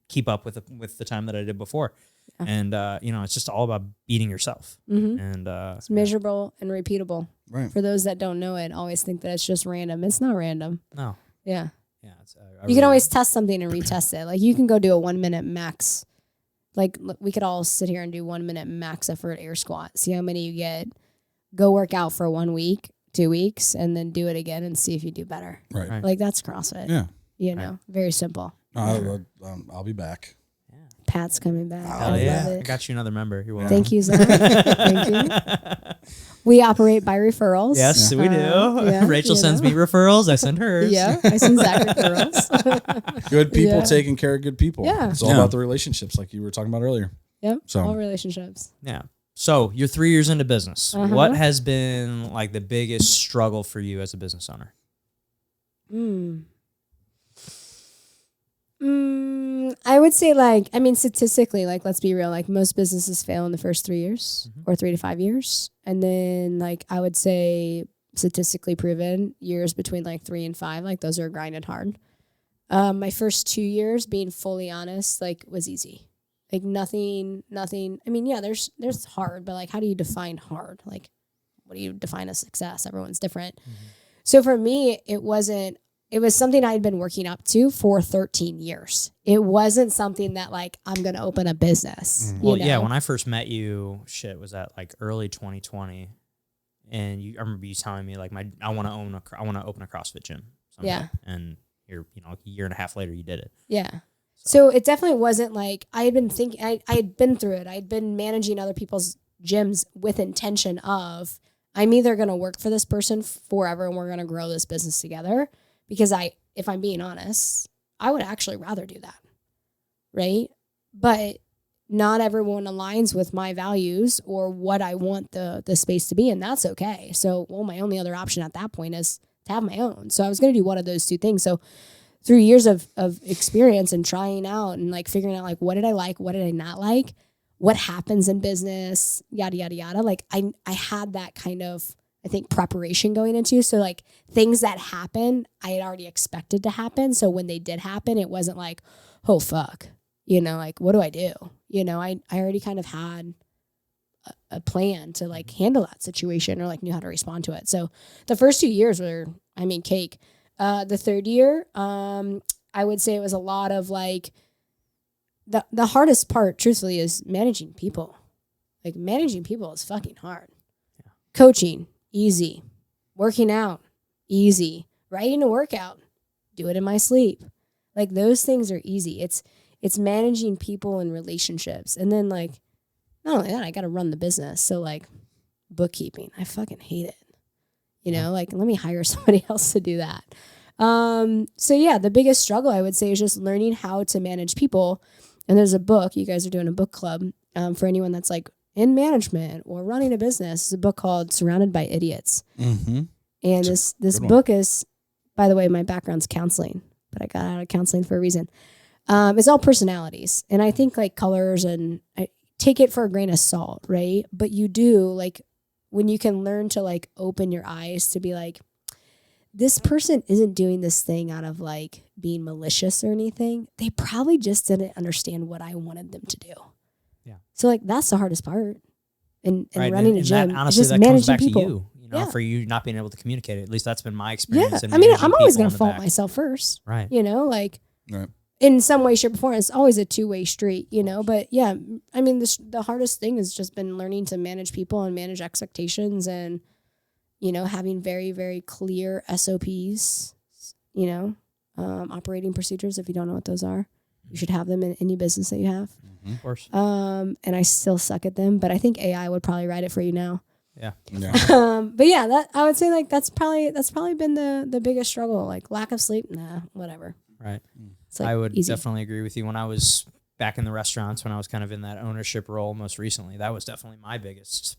keep up with the time that I did before. Yeah. And you know, it's just all about beating yourself. And
it's measurable and repeatable.
Right.
For those that don't know it, always think that it's just random. It's not random.
No.
Yeah.
Yeah.
You can always test something and retest it. Like you can go do a 1 minute max. Like we could all sit here and do 1 minute max effort air squat. See how many you get. Go work out for 1 week, 2 weeks, and then do it again and see if you do better.
Right.
Like that's CrossFit.
Yeah.
You know, very simple.
I'll be back.
Pat's coming back.
Hell
I
yeah.
love
I
it.
got you another member. You're welcome.
Thank you, Zach. Thank you. We operate by referrals.
Yes, we do.
Yeah,
Rachel sends me referrals. I send hers.
Yeah, I send Zach referrals.
Good people
Yeah.
taking care of good people.
Yeah.
It's all about the relationships, like you were talking about earlier.
Yep.
So-
all relationships.
Yeah. So you're 3 years into business. What has been like the biggest struggle for you as a business owner?
I would say statistically, like, let's be real, like most businesses fail in the first 3 years or 3 to 5 years. And then like, I would say statistically proven years between like 3 and 5, like those are grinded hard. My first 2 years, being fully honest, like was easy. Like nothing. I mean, yeah, there's hard, but like, how do you define hard? Like, what do you define as success? Everyone's different. So for me, it was something I had been working up to for 13 years. It wasn't something that like, I'm going to open a business.
Well,
you know?
yeah, when I first met you, was that like early 2020? And I remember you telling me like I want to open a CrossFit gym someday.
Yeah.
And you're, you know, a year and a half later you did it.
Yeah. So it definitely wasn't like, I had been thinking, I had been through it. I had been managing other people's gyms with intention of, I'm either going to work for this person forever and we're going to grow this business together. Because if I'm being honest, I would actually rather do that. Right. But not everyone aligns with my values or what I want the space to be. And that's okay. So, my only other option at that point is to have my own. So I was going to do one of those two things. So 3 years of experience and trying out and like figuring out like, what did I like? What did I not like? What happens in business? Yada, yada, yada. Like I had that kind of, I think, preparation going into. So like things that happen, I had already expected to happen. So when they did happen, it wasn't like, oh, fuck, you know, like, what do I do? You know, I already kind of had a plan to like handle that situation or like knew how to respond to it. So the first 2 years were, cake. The third year, I would say it was a lot of like, the hardest part, truthfully, is managing people. Like managing people is fucking hard. Yeah. Coaching, easy. Working out, easy. Writing a workout, do it in my sleep. Like those things are easy. It's managing people and relationships. And then like, not only that, I got to run the business. So like bookkeeping, I fucking hate it. You know, like let me hire somebody else to do that. So yeah, the biggest struggle I would say is just learning how to manage people. And there's a book, you guys are doing a book club for anyone that's like in management or running a business. It's a book called Surrounded by Idiots. Mm-hmm. And this book is, by the way, my background's counseling, but I got out of counseling for a reason. It's all personalities. And I think like colors, and I take it for a grain of salt, right? But you do like, when you can learn to like open your eyes to be like, this person isn't doing this thing out of like being malicious or anything. They probably just didn't understand what I wanted them to do. Yeah. So like, that's the hardest part in
right.
running a gym.
That, honestly,
just
that
managing
comes back
people.
to you know,
Yeah.
for you not being able to communicate it. At least that's been my experience.
Yeah.
In
I mean,
managing
I'm always
people
going
in
to
the
fault
back.
myself first.
Right.
You know, like
Right.
in some way, shape, or form, it's always a two-way street, you know? But yeah, I mean, the hardest thing has just been learning to manage people and manage expectations and, you know, having very, very clear SOPs, you know, operating procedures. If you don't know what those are, you should have them in any business that you have.
Mm-hmm. Of course.
And I still suck at them, but I think AI would probably write it for you now.
Yeah.
But yeah, that I would say like that's probably been the biggest struggle. Like lack of sleep, nah, whatever.
Right.
It's like
I would
easy.
definitely agree with you. When I was back in the restaurants when I was kind of in that ownership role most recently, that was definitely my biggest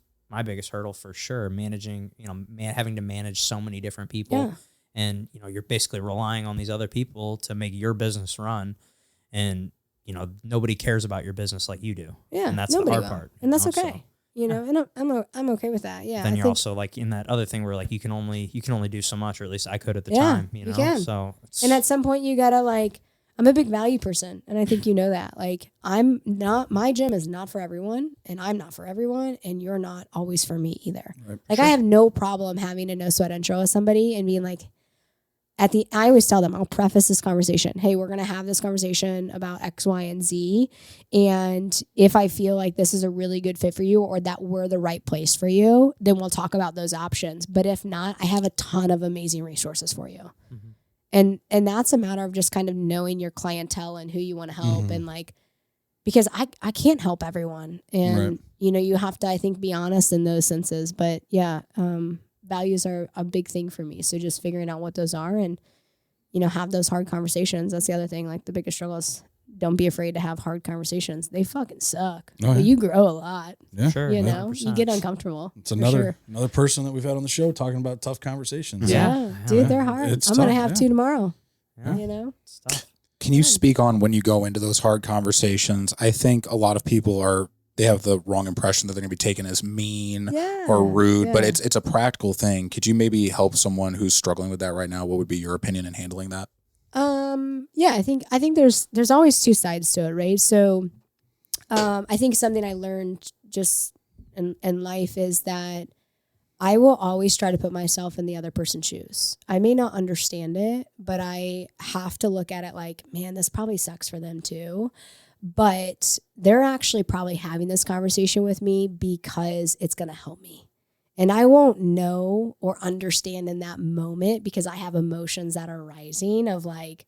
hurdle for sure. Managing, having to manage so many different people.
Yeah.
And, you're basically relying on these other people to make your business run. And, nobody cares about your business like you do.
Yeah.
And that's the hard part.
And that's okay. And I'm okay with that. Yeah.
Then you're also like in that other thing where like you can only do so much, or at least I could at the time,
you can.
So
and at some point you gotta like, I'm a big value person, and I think you know that. Like, my gym is not for everyone, and I'm not for everyone, and you're not always for me either.
Right.
Like, I have no problem having a no sweat intro with somebody and being like, I always tell them, I'll preface this conversation. Hey, we're going to have this conversation about X, Y, and Z. And if I feel like this is a really good fit for you, or that we're the right place for you, then we'll talk about those options. But if not, I have a ton of amazing resources for you. Mm-hmm. And that's a matter of just kind of knowing your clientele and who you want to help. Mm-hmm. And like, because I can't help everyone. And, you have to, I think, be honest in those senses. But yeah, values are a big thing for me. So just figuring out what those are and, have those hard conversations. That's the other thing. Like, the biggest struggle is don't be afraid to have hard conversations. They fucking suck.
Oh, yeah.
But you grow a lot.
Yeah.
Sure.
You
100%.
you get uncomfortable.
It's another person that we've had on the show talking about tough conversations.
Yeah. Dude, they're hard.
It's
I'm going to
tough,
have two tomorrow.
Yeah.
It's
tough.
Can you speak on when you go into those hard conversations? I think a lot of people they have the wrong impression that they're going to be taken as mean or rude, but it's a practical thing. Could you maybe help someone who's struggling with that right now? What would be your opinion in handling that?
I think there's always two sides to it, right? So, I think something I learned just in life is that I will always try to put myself in the other person's shoes. I may not understand it, but I have to look at it like, man, this probably sucks for them too. But they're actually probably having this conversation with me because it's going to help me. And I won't know or understand in that moment because I have emotions that are rising of like,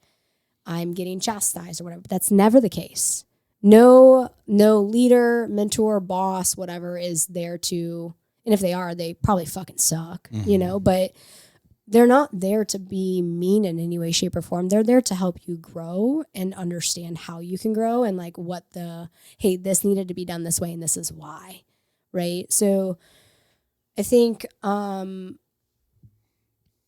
I'm getting chastised or whatever. But that's never the case. No leader, mentor, boss, whatever is there to, and if they are, they probably fucking suck, but they're not there to be mean in any way, shape, or form. They're there to help you grow and understand how you can grow and like hey, this needed to be done this way and this is why, right? So I think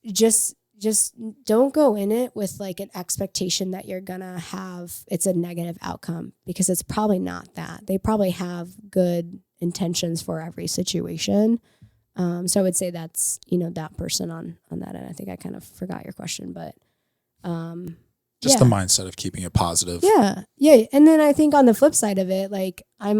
just don't go in it with like an expectation that you're gonna have it's a negative outcome, because it's probably not that. They probably have good intentions for every situation. So I would say that's, that person on that end. I think I kind of forgot your question, but
just the mindset of keeping it positive.
Yeah. Yeah. And then I think on the flip side of it, like I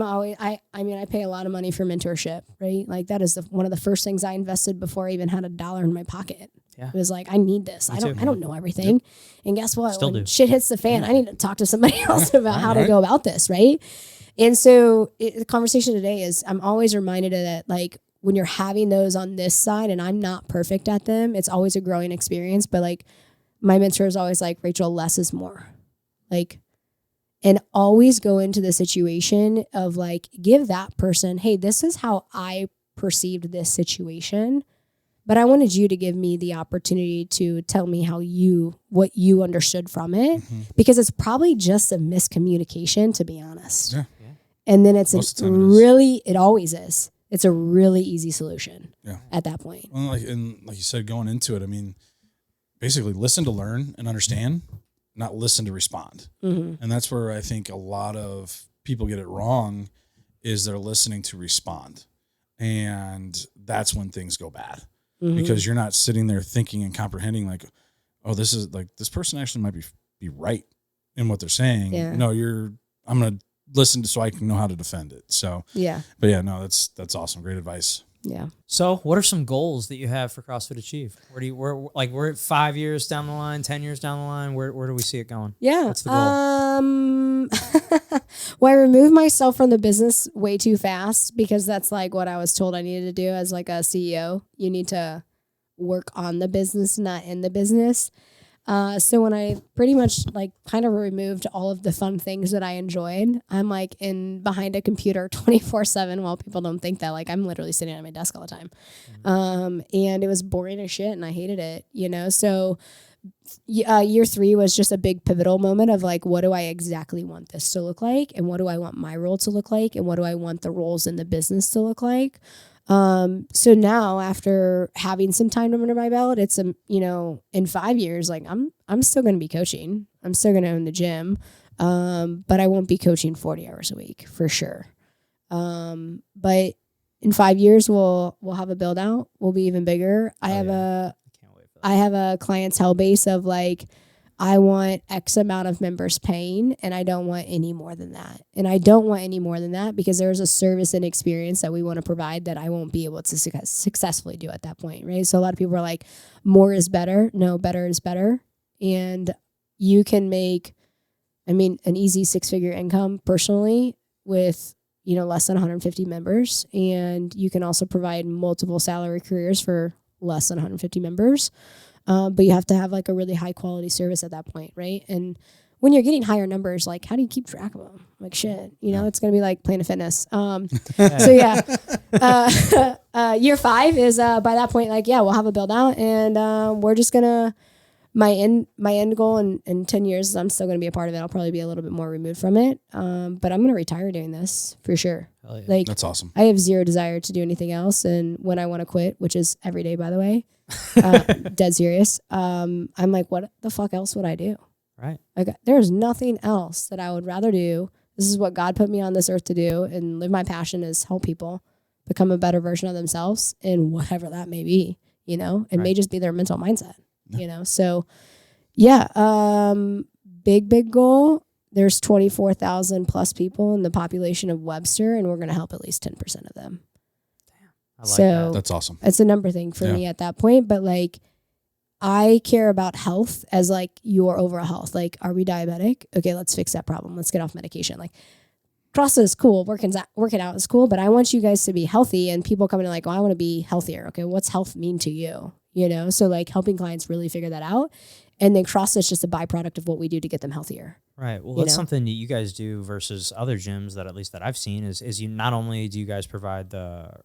pay a lot of money for mentorship, right? Like that is one of the first things I invested before I even had $1 in my pocket. Yeah. It was like, I need this. I don't know everything. Yep. And guess what? When shit hits the fan, I need to talk to somebody else about how to go about this. Right. And so the conversation today is I'm always reminded of that, like when you're having those on this side and I'm not perfect at them, it's always a growing experience. But like my mentor is always like, Rachel, less is more. Like, and always go into the situation of like, give that person, hey, this is how I perceived this situation, but I wanted you to give me the opportunity to tell me what you understood from it, because it's probably just a miscommunication, to be honest. Yeah. And then it always is. It's a really easy solution at that point.
Well, like you said, going into it, I mean, basically listen to learn and understand, not listen to respond. Mm-hmm. And that's where I think a lot of people get it wrong, is they're listening to respond. And that's when things go bad, because you're not sitting there thinking and comprehending like, oh, this is like, this person actually might be right in what they're saying. Yeah. No, I'm going to listen so I can know how to defend it. So, but yeah, no, that's awesome. Great advice.
Yeah.
So what are some goals that you have for CrossFit Achieve? We're 5 years down the line, 10 years down the line. Where do we see it going?
Yeah.
What's the goal?
Well, I removed myself from the business way too fast, because that's like what I was told I needed to do as like a CEO. You need to work on the business, not in the business. So when I pretty much like kind of removed all of the fun things that I enjoyed, I'm like behind a computer 24/7. Well, people don't think that, like I'm literally sitting at my desk all the time. And it was boring as shit and I hated it, So year 3 was just a big pivotal moment of like, what do I exactly want this to look like? And what do I want my role to look like? And what do I want the roles in the business to look like? So now after having some time under my belt, it's, in 5 years, like I'm still going to be coaching. I'm still going to own the gym. But I won't be coaching 40 hours a week for sure. But in 5 years, we'll have a build out. We'll be even bigger. I have a clientele base of like, I want X amount of members paying, and I don't want any more than that. And I don't want any more than that because there's a service and experience that we want to provide that I won't be able to successfully do at that point, right? So a lot of people are like, more is better. No, better is better. And you can make, an easy 6-figure income personally with, less than 150 members. And you can also provide multiple salary careers for less than 150 members. But you have to have like a really high quality service at that point, right? And when you're getting higher numbers, like how do you keep track of them? Like shit, it's going to be like Planet Fitness. So yeah, year 5 is by that point, like, yeah, we'll have a build out, and we're just gonna. My end goal in 10 years is I'm still going to be a part of it. I'll probably be a little bit more removed from it. But I'm going to retire doing this for sure.
Hell yeah.
Like,
That's awesome.
I have zero desire to do anything else. And when I want to quit, which is every day, by the way, dead serious. I'm like, what the fuck else would I do?
Right.
Like, there's nothing else that I would rather do. This is what God put me on this earth to do, and live my passion is help people become a better version of themselves in whatever that may be, it may just be their mental mindset. So yeah, big goal. There's 24,000 plus people in the population of Webster, and we're going to help at least 10% of them.
Damn. I like
So
that.
That's awesome.
It's a number thing for me at that point. But like, I care about health as like your overall health. Like, are we diabetic? Okay, let's fix that problem. Let's get off medication. Like, CrossFit is cool. Working out is cool, but I want you guys to be healthy, and people coming in like, oh, I want to be healthier. Okay, what's health mean to you? So like helping clients really figure that out. And then CrossFit's just a byproduct of what we do to get them healthier.
Right. Well, that's something that you guys do versus other gyms that at least that I've seen is you not only do you guys provide the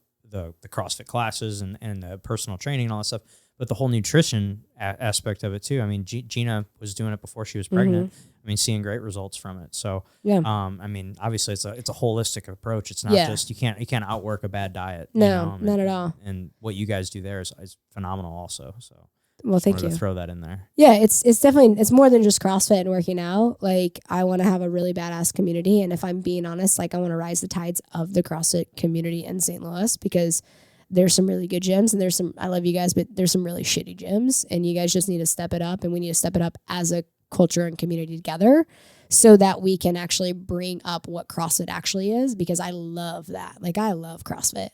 CrossFit classes and the personal training and all that stuff, but the whole nutrition aspect of it too. I mean, Gina was doing it before she was pregnant. Seeing great results from it. So,
yeah.
Obviously it's a holistic approach. It's not just, you can't outwork a bad diet.
No, not at all.
And what you guys do there is phenomenal also. So,
well, thank you.
To throw that in there.
Yeah, it's definitely, it's more than just CrossFit and working out. Like, I want to have a really badass community. And if I'm being honest, like, I want to rise the tides of the CrossFit community in St. Louis, because there's some really good gyms, and I love you guys, but there's some really shitty gyms, and you guys just need to step it up, and we need to step it up as a culture and community together so that we can actually bring up what CrossFit actually is, because I love that. Like, I love CrossFit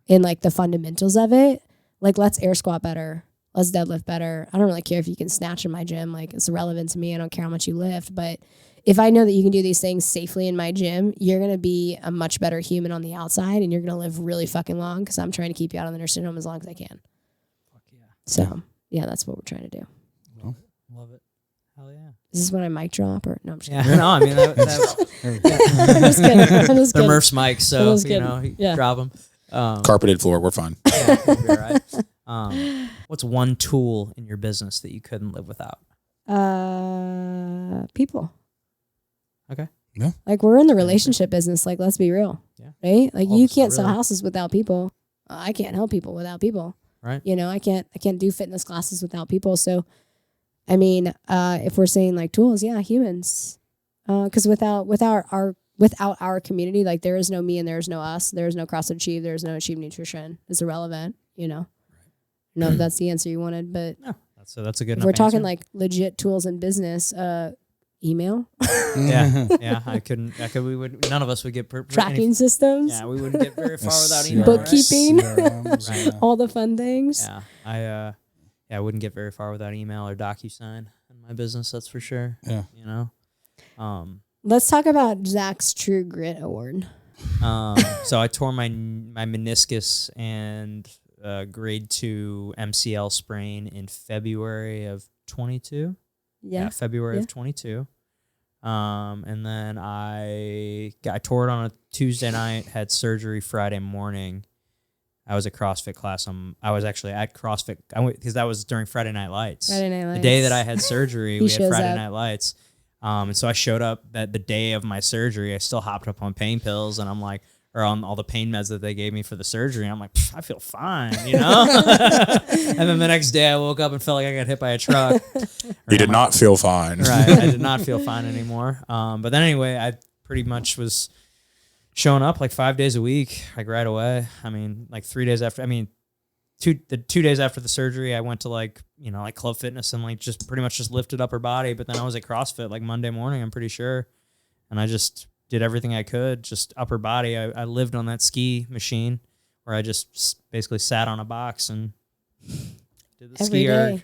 and like the fundamentals of it. Like, let's air squat better. Let's deadlift better. I don't really care if you can snatch in my gym. Like, it's irrelevant to me. I don't care how much you lift, but if I know that you can do these things safely in my gym, you're going to be a much better human on the outside, and you're going to live really fucking long, because I'm trying to keep you out of the nursing home as long as I can.
Fuck yeah.
So yeah, that's what we're trying to do.
Love it. Hell yeah.
Is this when I mic drop, or no? I'm just kidding.
Yeah. No, I mean, that
I'm just kidding. I'm just
the
kidding.
Murph's mic, so drop them.
Carpeted floor, we're fine.
Yeah, we'll be all right. What's one tool in your business that you couldn't live without?
People.
Okay.
Yeah.
Like, we're in the relationship business. Like, let's be real.
Yeah.
Right? Like, you can't sell
really.
houses without people. I can't help people without people.
Right.
I can't do fitness classes without people. So, if we're saying like tools, yeah, humans. Because without our community, like, there is no me and there is no us. There is no CrossFit Achieve. There is no Achieve Nutrition. It's irrelevant. Right. I don't know if that's the answer you wanted, but
no, that's a good.
If we're talking like legit tools in business, email.
yeah. We would. None of us would get
tracking systems.
Yeah, we wouldn't get very far without email.
Bookkeeping,
right?
all the fun things.
Yeah, I wouldn't get very far without email or DocuSign in my business. That's for sure.
Yeah.
Let's talk about Zach's True Grit Award.
So I tore my meniscus and grade 2 MCL sprain in February of 22.
Yeah,
February of 22. And then I tore it on a Tuesday night, had surgery Friday morning. I was at CrossFit class. I was actually at CrossFit because that was during Friday Night Lights.
Friday Night Lights.
The day that I had surgery, we had
shows
Friday
up.
Night Lights. And so I showed up that the day of my surgery. I still hopped up on pain pills, and I'm like, or on all the pain meds that they gave me for the surgery. I'm like, I feel fine, you know? And then the next day I woke up and felt like I got hit by a truck.
You did not feel fine.
Right. I did not feel fine anymore. But then anyway, I pretty much was showing up like 5 days a week, like right away. I mean, like 3 days after, the 2 days after the surgery, I went to like Club Fitness and like just pretty much just lifted upper body. But then I was at CrossFit like Monday morning, I'm pretty sure. And I just did everything I could, just upper body. I lived on that ski machine where I just basically sat on a box and did the
Every
ski erg.
day.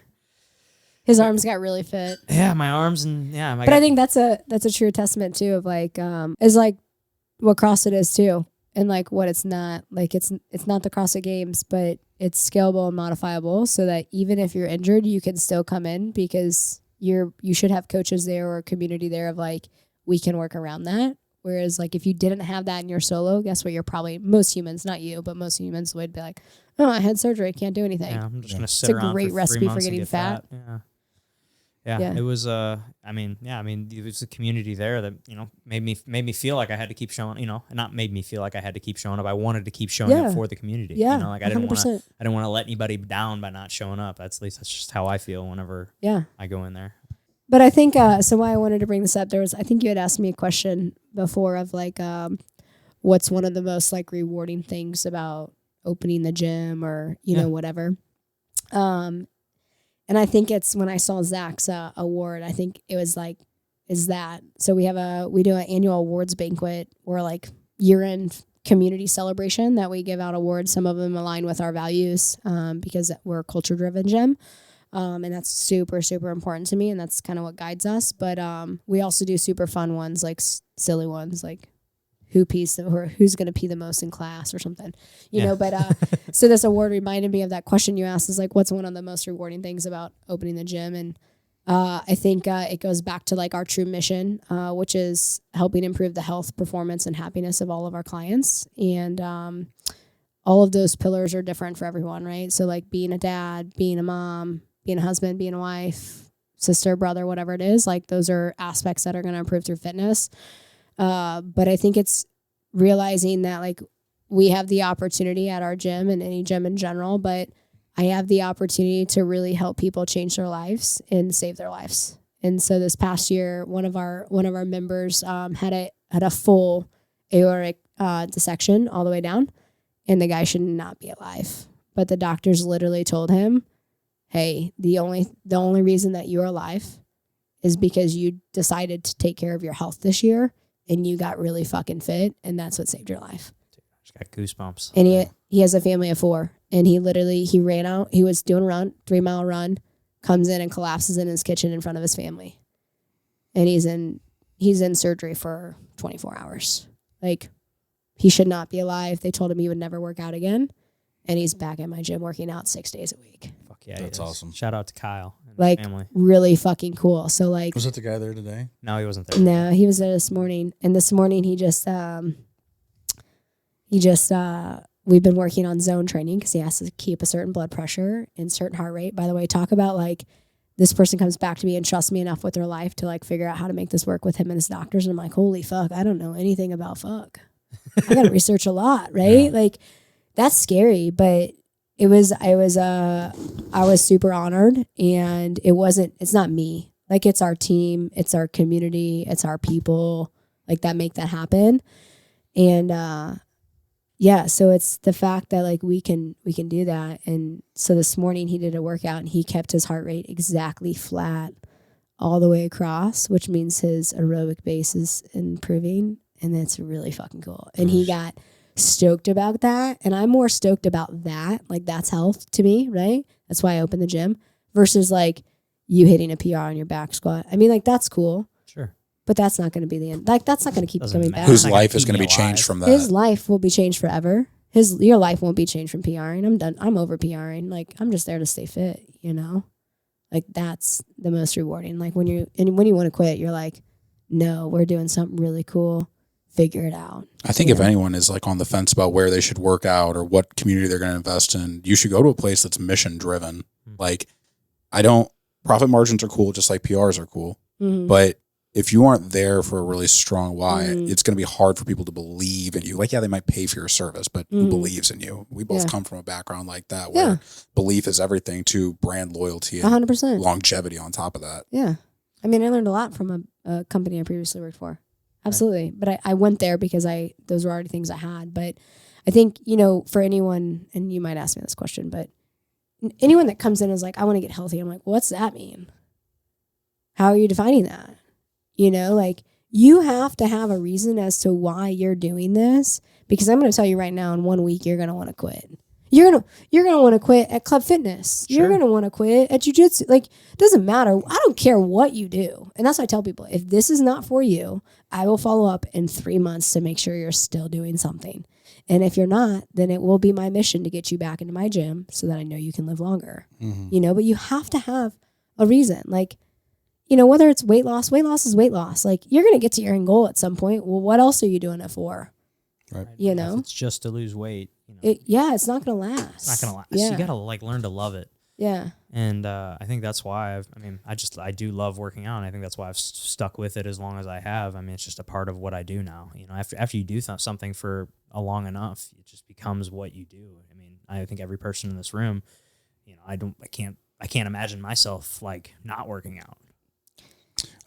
His arms got really fit.
Yeah, my arms and yeah.
But I think that's a true testament too of like is like what CrossFit is too, and like what it's not. Like it's not the CrossFit Games, but it's scalable and modifiable, so that even if you're injured, you can still come in because you should have coaches there or a community there of like we can work around that. Whereas like if you didn't have that in your solo, guess what? You're probably most humans, not you, but most humans would be like, oh, I had surgery, can't do anything.
Yeah, I'm just gonna sit
It's a
around
great
for
recipe
3
for
months and
getting
get
fat.
Yeah,
Yeah.
it was. It was a community there that made me feel like I had to keep showing. Not made me feel like I had to keep showing up. I wanted to keep showing
Yeah.
up for the community.
Yeah,
like I didn't want
100%.
to let anybody down by not showing up. At least that's just how I feel whenever
Yeah.
I go in there.
But I think so why I wanted to bring this up, I think you had asked me a question before of like what's one of the most like rewarding things about opening the gym or whatever. And I think it's when I saw Zach's award, I think it was like, is that so we do an annual awards banquet or like year-end community celebration that we give out awards. Some of them align with our values because we're a culture-driven gym. And that's super, super important to me. And that's kind of what guides us. But we also do super fun ones, like silly ones, like who pees or who's going to pee the most in class or something, you know. But so this award reminded me of that question you asked is like, what's one of the most rewarding things about opening the gym? And I think it goes back to like our true mission, which is helping improve the health, performance, and happiness of all of our clients. And all of those pillars are different for everyone, right? So like being a dad, being a mom, being a husband, being a wife, sister, brother, whatever it is, like those are aspects that are going to improve through fitness. But I think it's realizing that like we have the opportunity at our gym and any gym in general, but I have the opportunity to really help people change their lives and save their lives. And so this past year, one of our members had a full aortic dissection all the way down, and the guy should not be alive. But the doctors literally told him, hey, the only reason that you're alive is because you decided to take care of your health this year and you got really fucking fit, and that's what saved your life.
Just got goosebumps.
And he has a family of 4, and he ran out. He was doing a run, 3-mile run, comes in and collapses in his kitchen in front of his family. And he's in surgery for 24 hours. Like, he should not be alive. They told him he would never work out again. And he's back at my gym working out 6 days a week.
Fuck yeah,
That's awesome.
Shout out to Kyle and
Like,
his family.
really fucking cool. So, like,
Was that the guy there today?
No, he wasn't there.
no, he was there this morning. And this morning we've been working on zone training because he has to keep a certain blood pressure and certain heart rate. By the way, talk about like this person comes back to me and trusts me enough with their life to like figure out how to make this work with him and his doctors. And I'm like, holy fuck, I don't know anything about fuck. I got to research a lot, right? Yeah. Like, that's scary, but I was super honored, and it's not me. Like, it's our team, it's our community, it's our people like that make that happen. And, so it's the fact that like we can do that. And so this morning he did a workout and he kept his heart rate exactly flat all the way across, which means his aerobic base is improving, and that's really fucking cool. And he got stoked about that, and I'm more stoked about that. Like, that's health to me, right? That's why I opened the gym versus like you hitting a PR on your back squat. I mean, like, that's cool.
Sure.
But that's not going to be the end. Like, that's not going to keep
Doesn't
coming
matter.
back.
Whose
Not
life
gonna
is going to
keep
be
me
changed
alive.
from that?
His life will be changed forever. Your life won't be changed from PRing. I'm done. I'm over PRing. Like, I'm just there to stay fit, you know? Like, that's the most rewarding. Like, when you want to quit, you're like, no, we're doing something really cool. figure it out.
I think if anyone is like on the fence about where they should work out or what community they're going to invest in, you should go to a place that's mission driven. Like profit margins are cool, just like PRs are cool. But if you aren't there for a really strong why, it's going to be hard for people to believe in you. Like, yeah, they might pay for your service, but who believes in you? We both come from a background like that where belief is everything to brand loyalty and
100%.
longevity on top of that.
Yeah. I mean, I learned a lot from a company I previously worked for. Absolutely. But I went there because those were already things I had. But I think, for anyone, and you might ask me this question, but anyone that comes in is like, I want to get healthy. I'm like, what's that mean? How are you defining that? Like, you have to have a reason as to why you're doing this, because I'm going to tell you right now, in 1 week, you're going to want to quit. You're going to want to quit at Club Fitness. Sure. You're going to want to quit at jiu-jitsu. Like, it doesn't matter. I don't care what you do. And that's what I tell people. If this is not for you, I will follow up in 3 months to make sure you're still doing something. And if you're not, then it will be my mission to get you back into my gym so that I know you can live longer. But you have to have a reason. Like, whether it's weight loss is weight loss. Like, you're going to get to your end goal at some point. Well, what else are you doing it for?
Right.
If it's just to lose weight.
It's not going to last.
It's not going to last.
Yeah.
You got to learn to love it.
Yeah.
And I think that's why I do love working out. And I think that's why I've stuck with it as long as I have. I mean, it's just a part of what I do now. After you do something for a long enough, it just becomes what you do. I mean, I think every person in this room, I can't imagine myself like not working out.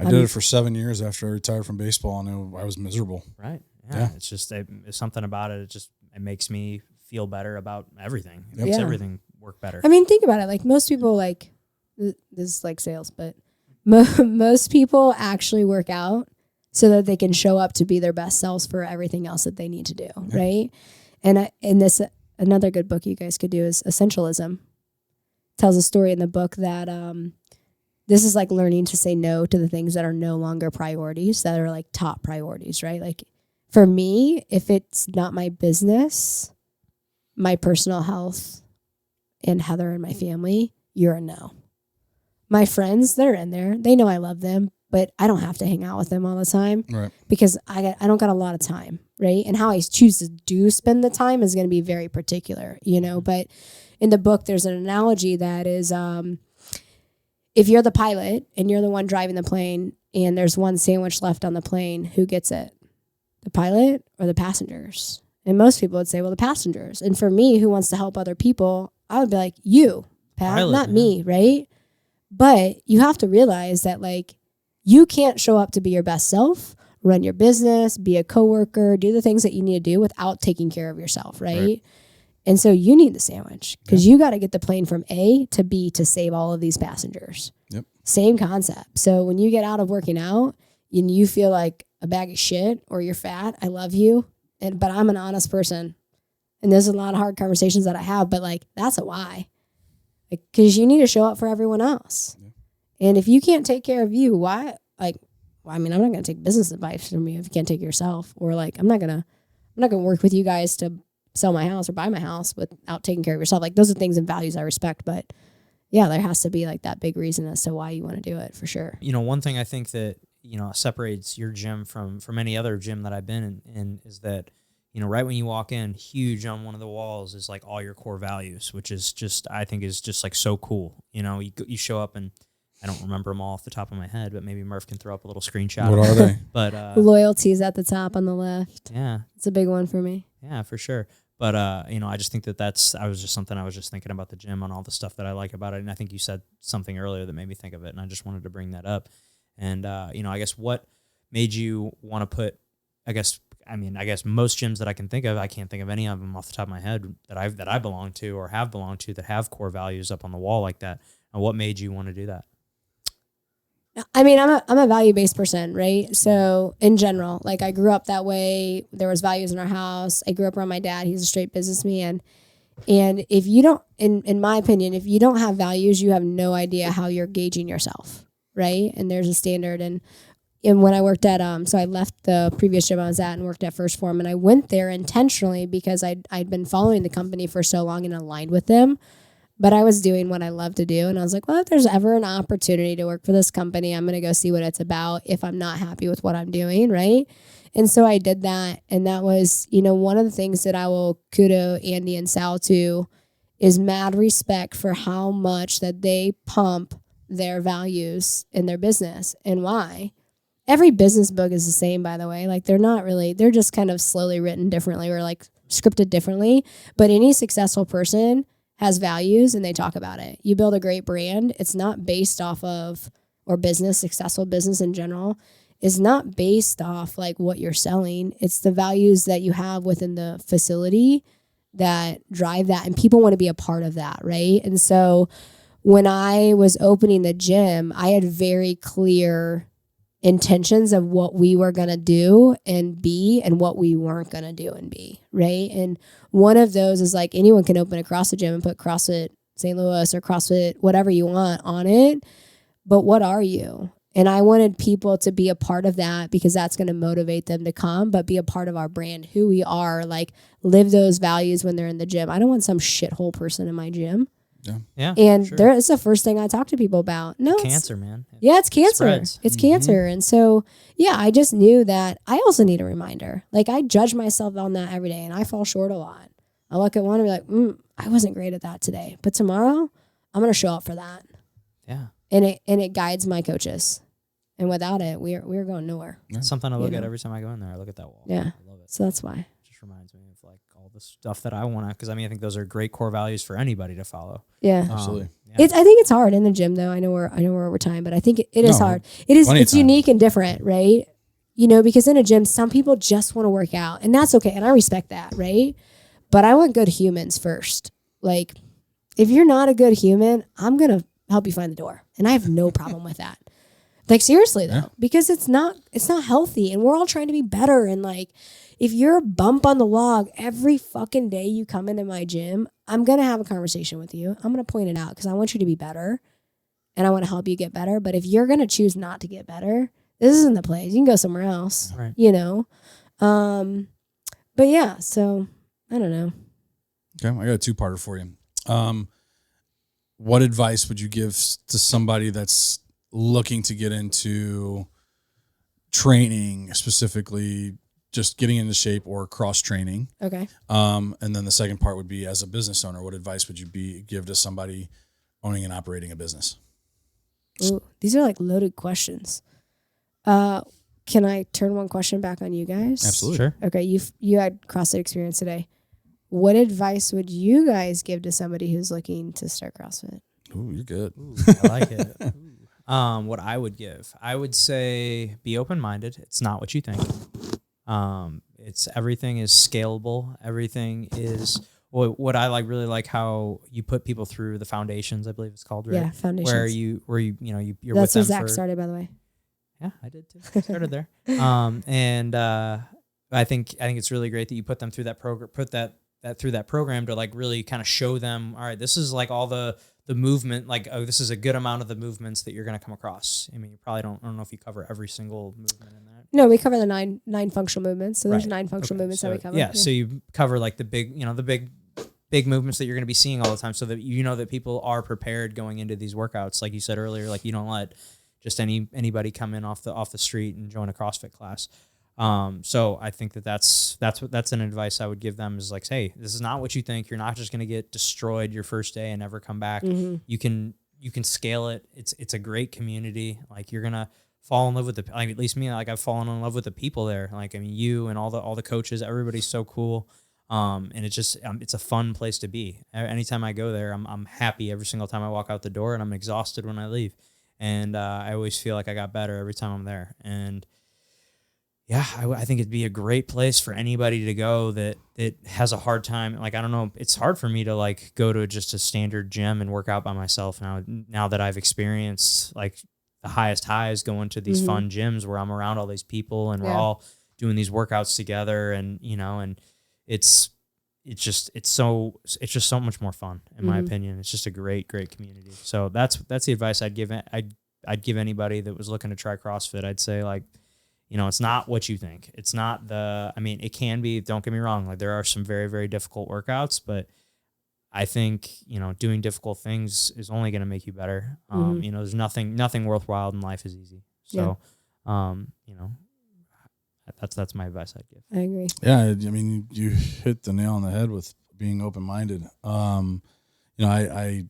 I did it for 7 years after I retired from baseball, and I was miserable.
Right. Yeah. It's just it's something about it. It makes me feel better about everything. It makes everything work better.
I mean, think about it. Like, most people, like, this is like sales, but most people actually work out so that they can show up to be their best selves for everything else that they need to do. Yeah. Right. And another good book you guys could do is Essentialism. It tells a story in the book that, this is like learning to say no to the things that are no longer priorities, that are like top priorities, right? Like, for me, if it's not my business, my personal health, and Heather and my family, you're a no. My friends, they're in there. They know I love them, but I don't have to hang out with them all the time, right? Because I don't got a lot of time, right? And how I choose to spend the time is going to be very particular, But in the book, there's an analogy that is, if you're the pilot and you're the one driving the plane and there's one sandwich left on the plane, who gets it? The pilot or the passengers? And most people would say, well, the passengers. And for me, who wants to help other people, I would be like, you, Pat, pilot, not me, right? But you have to realize that, like, you can't show up to be your best self, run your business, be a coworker, do the things that you need to do without taking care of yourself, right? And so you need the sandwich because you got to get the plane from A to B to save all of these passengers. Yep. Same concept. So when you get out of working out and you feel like a bag of shit or you're fat, I love you, but I'm an honest person. And there's a lot of hard conversations that I have, but like, that's a why. Like, because you need to show up for everyone else. Yeah. And if you can't take care of you, why? Like, well, I mean, I'm not going to take business advice from you if you can't take yourself. Or like, I'm not going to work with you guys to sell my house or buy my house without taking care of yourself. Like, those are things and values I respect, but yeah, there has to be like that big reason as to why you want to do it, for sure.
One thing I think that, separates your gym from any other gym that I've been in is that, right when you walk in, huge on one of the walls is like all your core values, which is just, I think is just like so cool. You show up and I don't remember them all off the top of my head, but maybe Murph can throw up a little screenshot.
What are they?
But
loyalty is at the top on the left.
Yeah.
It's a big one for me.
Yeah, for sure. But, I just think I was just thinking about the gym on all the stuff that I like about it. And I think you said something earlier that made me think of it. And I just wanted to bring that up. And, I guess what made you want to put, I guess most gyms that I can think of, I can't think of any of them off the top of my head that I belong to or have belonged to that have core values up on the wall like that. And what made you want to do that?
I mean, I'm a value-based person, right? So in general, like, I grew up that way. There was values in our house. I grew up around my dad. He's a straight businessman. And if you don't, in my opinion, if you don't have values, you have no idea how you're gauging yourself, right? And there's a standard. And when I worked at, so I left the previous job I was at and worked at First Form, and I went there intentionally because I'd been following the company for so long and aligned with them. but I was doing what I love to do. And I was like, well, if there's ever an opportunity to work for this company, I'm going to go see what it's about if I'm not happy with what I'm doing. Right. And so I did that. And that was, one of the things that I will kudo Andy and Sal to is mad respect for how much that they pump their values in their business and why. Every business book is the same, by the way. Like they're just kind of slowly written differently or like scripted differently. But any successful person has values and they talk about it. You build a great brand. It's not based off of, or successful business in general is not based off like what you're selling. It's the values that you have within the facility that drive that. And people want to be a part of that. Right. And so when I was opening the gym, I had very clear intentions of what we were going to do and be and what we weren't going to do and be, right? And one of those is like anyone can open a CrossFit gym and put CrossFit St. Louis or CrossFit whatever you want on it, but what are you? And I wanted people to be a part of that because that's going to motivate them to come, but be a part of our brand, who we are, like live those values when they're in the gym. I don't want some shithole person in my gym.
Yeah.
And sure. It's the first thing I talk to people about. No,
cancer, man.
It's cancer.
Spreads.
It's cancer. And so, I just knew that I also need a reminder. Like I judge myself on that every day and I fall short a lot. I look at one and be like, I wasn't great at that today, but tomorrow I'm going to show up for that.
Yeah.
And it guides my coaches. And without it, we're going nowhere.
It's something I look at every time I go in there. I look at that wall.
Yeah.
I love it.
So that's why.
It just reminds me of like all the stuff that I want to, because I think those are great core values for anybody to follow.
Yeah.
Absolutely.
Yeah.
I think it's hard in the gym though. I know we're over time, but I think it is hard. It's unique and different, right? Because in a gym, some people just want to work out and that's okay. And I respect that, right? But I want good humans first. Like if you're not a good human, I'm going to help you find the door. And I have no problem with that. Like seriously though, because it's not healthy and we're all trying to be better. And like, if you're a bump on the log every fucking day you come into my gym, I'm going to have a conversation with you. I'm going to point it out because I want you to be better and I want to help you get better. But if you're going to choose not to get better, this isn't the place. You can go somewhere else,
right.
But yeah, so I don't know.
Okay. I got a two-parter for you. What advice would you give to somebody that's looking to get into training, specifically just getting into shape or cross training?
Okay.
And then the second part would be, as a business owner, what advice would you give to somebody owning and operating a business?
Ooh, these are like loaded questions. Can I turn one question back on you guys?
Absolutely.
Sure.
Okay. You had CrossFit experience today. What advice would you guys give to somebody who's looking to start CrossFit?
Ooh, you're good.
Ooh, I like it. What I would give, I would say be open-minded. It's not what you think. Everything is scalable. Everything is what I really like how you put people through the foundations, I believe it's called, right?
Yeah, foundations.
Where you're
That's
with them
where Zach started, by the way.
Yeah, I did too. I started there. I think it's really great that you put them through that program, through that program to like really kind of show them, all right, this is like all the movement, like, oh, this is a good amount of the movements that you're going to come across. I mean, you probably I don't know if you cover every single movement in that.
No, we cover the nine functional movements. So there's
Right.
9 functional movements that we cover.
Yeah, so you cover like the big movements that you're going to be seeing all the time, so that that people are prepared going into these workouts. Like you said earlier, like you don't let just anybody come in off the street and join a CrossFit class. So I think that's an advice I would give them is like, hey, this is not what you think. You're not just going to get destroyed your first day and never come back.
Mm-hmm.
You can scale it. It's a great community. Like you're going to fall in love with at least me, like I've fallen in love with the people there. Like, I mean, you and all the coaches, everybody's so cool. And it's just, it's a fun place to be. Anytime I go there, I'm happy every single time I walk out the door, and I'm exhausted when I leave. And, I always feel like I got better every time I'm there. And yeah, I think it'd be a great place for anybody to go that has a hard time. Like, I don't know, it's hard for me to like go to just a standard gym and work out by myself now that I've experienced like the highest highs going to these fun gyms where I'm around all these people and we're all doing these workouts together, and and it's just so much more fun in my opinion. It's just a great community. So that's the advice I'd give. I'd give anybody that was looking to try CrossFit. I'd say like, it's not what you think. It's not it can be, don't get me wrong. Like there are some very, very difficult workouts, but I think, doing difficult things is only going to make you better. There's nothing worthwhile in life is easy. So, that's my advice I'd give.
I agree.
Yeah. I mean, you hit the nail on the head with being open-minded. I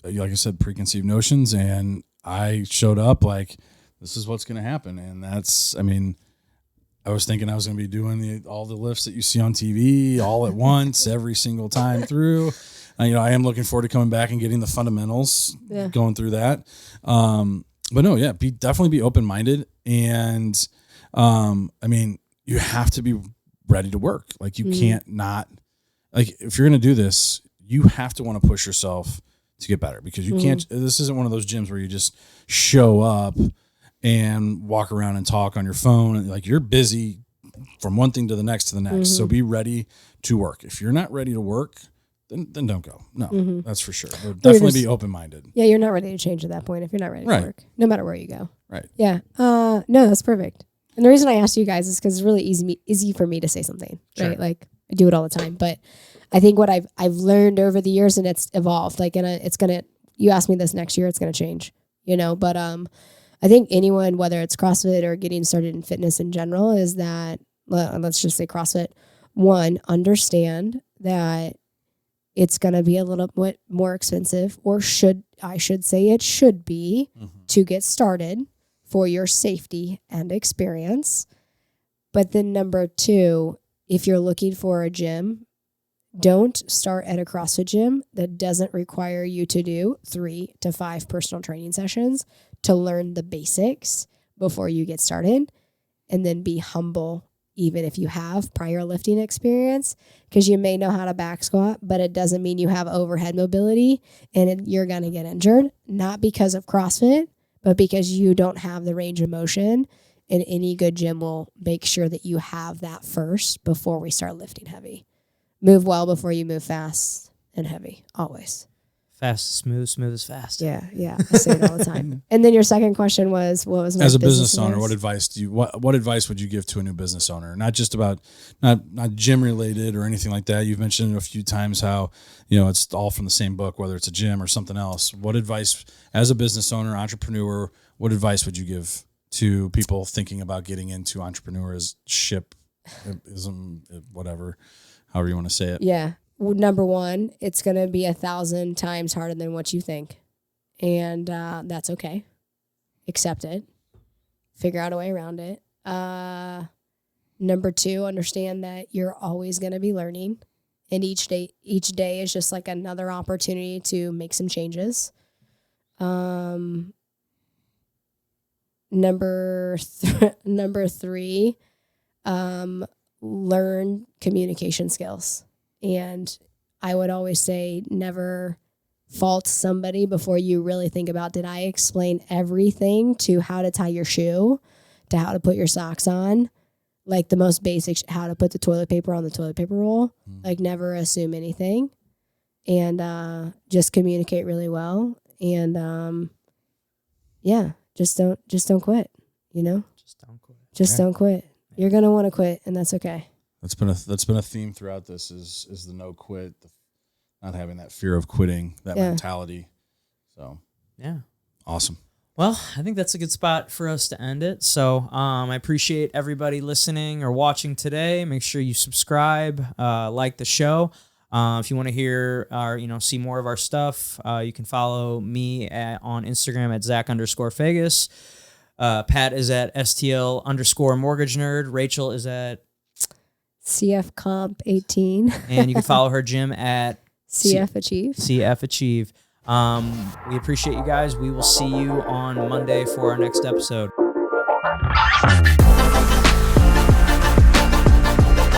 like I said, preconceived notions, and I showed up like, this is what's going to happen. And I was thinking I was going to be doing all the lifts that you see on TV all at once, every single time through. I am looking forward to coming back and getting the fundamentals, going through that. But no, yeah, definitely be open-minded. And, you have to be ready to work. Like, you can't not, like, if you're going to do this, you have to want to push yourself to get better, because you can't, this isn't one of those gyms where you just show up and walk around and talk on your phone. And like, you're busy from one thing to the next. So be ready to work. If you're not ready to work, then don't go. No, that's for sure. But definitely be open-minded.
Yeah. You're not ready to change at that point if you're not ready to work, no matter where you go.
Right.
Yeah. No, that's perfect. And the reason I asked you guys is because it's really easy for me to say something, right? Like, I do it all the time, but I think what I've learned over the years, and it's evolved, like, you ask me this next year, it's going to change, but, I think anyone, whether it's CrossFit or getting started in fitness in general, is that, let's just say CrossFit, one, understand that it's going to be a little bit more expensive, or I should say it should be, to get started for your safety and experience. But then number two, if you're looking for a gym, don't start at a CrossFit gym that doesn't require you to do 3 to 5 personal training sessions to learn the basics before you get started. And then be humble, even if you have prior lifting experience, because you may know how to back squat, but it doesn't mean you have overhead mobility, and you're going to get injured, not because of CrossFit, but because you don't have the range of motion. And any good gym will make sure that you have that first before we start lifting heavy. Move well before you move fast and heavy, always.
Fast, smooth is fast.
Yeah. I say it all the time. And then your second question was, what was my
as a business owner,
advice?
what advice would you give to a new business owner? Not just about not gym related or anything like that. You've mentioned a few times how, it's all from the same book, whether it's a gym or something else. What advice, as a business owner, entrepreneur, what advice would you give to people thinking about getting into entrepreneurship, whatever, however you want to say it?
Yeah. Number one, it's going to be 1,000 times harder than what you think. And that's okay. Accept it. Figure out a way around it. Number two, understand that you're always going to be learning. And each day is just like another opportunity to make some changes. Number three, learn communication skills. And I would always say, never fault somebody before you really think about, did I explain everything to how to tie your shoe, to how to put your socks on, like the most basic, how to put the toilet paper on the toilet paper roll. Like, never assume anything, and just communicate really well. And just don't quit, Just don't quit. You're going to want to quit, and that's okay.
That's been a theme throughout this is the no quit, not having that fear of quitting, that mentality. So
yeah,
awesome.
Well, I think that's a good spot for us to end it. So I appreciate everybody listening or watching today. Make sure you subscribe, like the show. If you want to hear or see more of our stuff, you can follow me on Instagram at Zach_Fagus. Pat is at STL_mortgage nerd. Rachel is at
CF Comp 18.
And you can follow her gym at
CF Achieve.
CF Achieve. We appreciate you guys. We will see you on Monday for our next episode.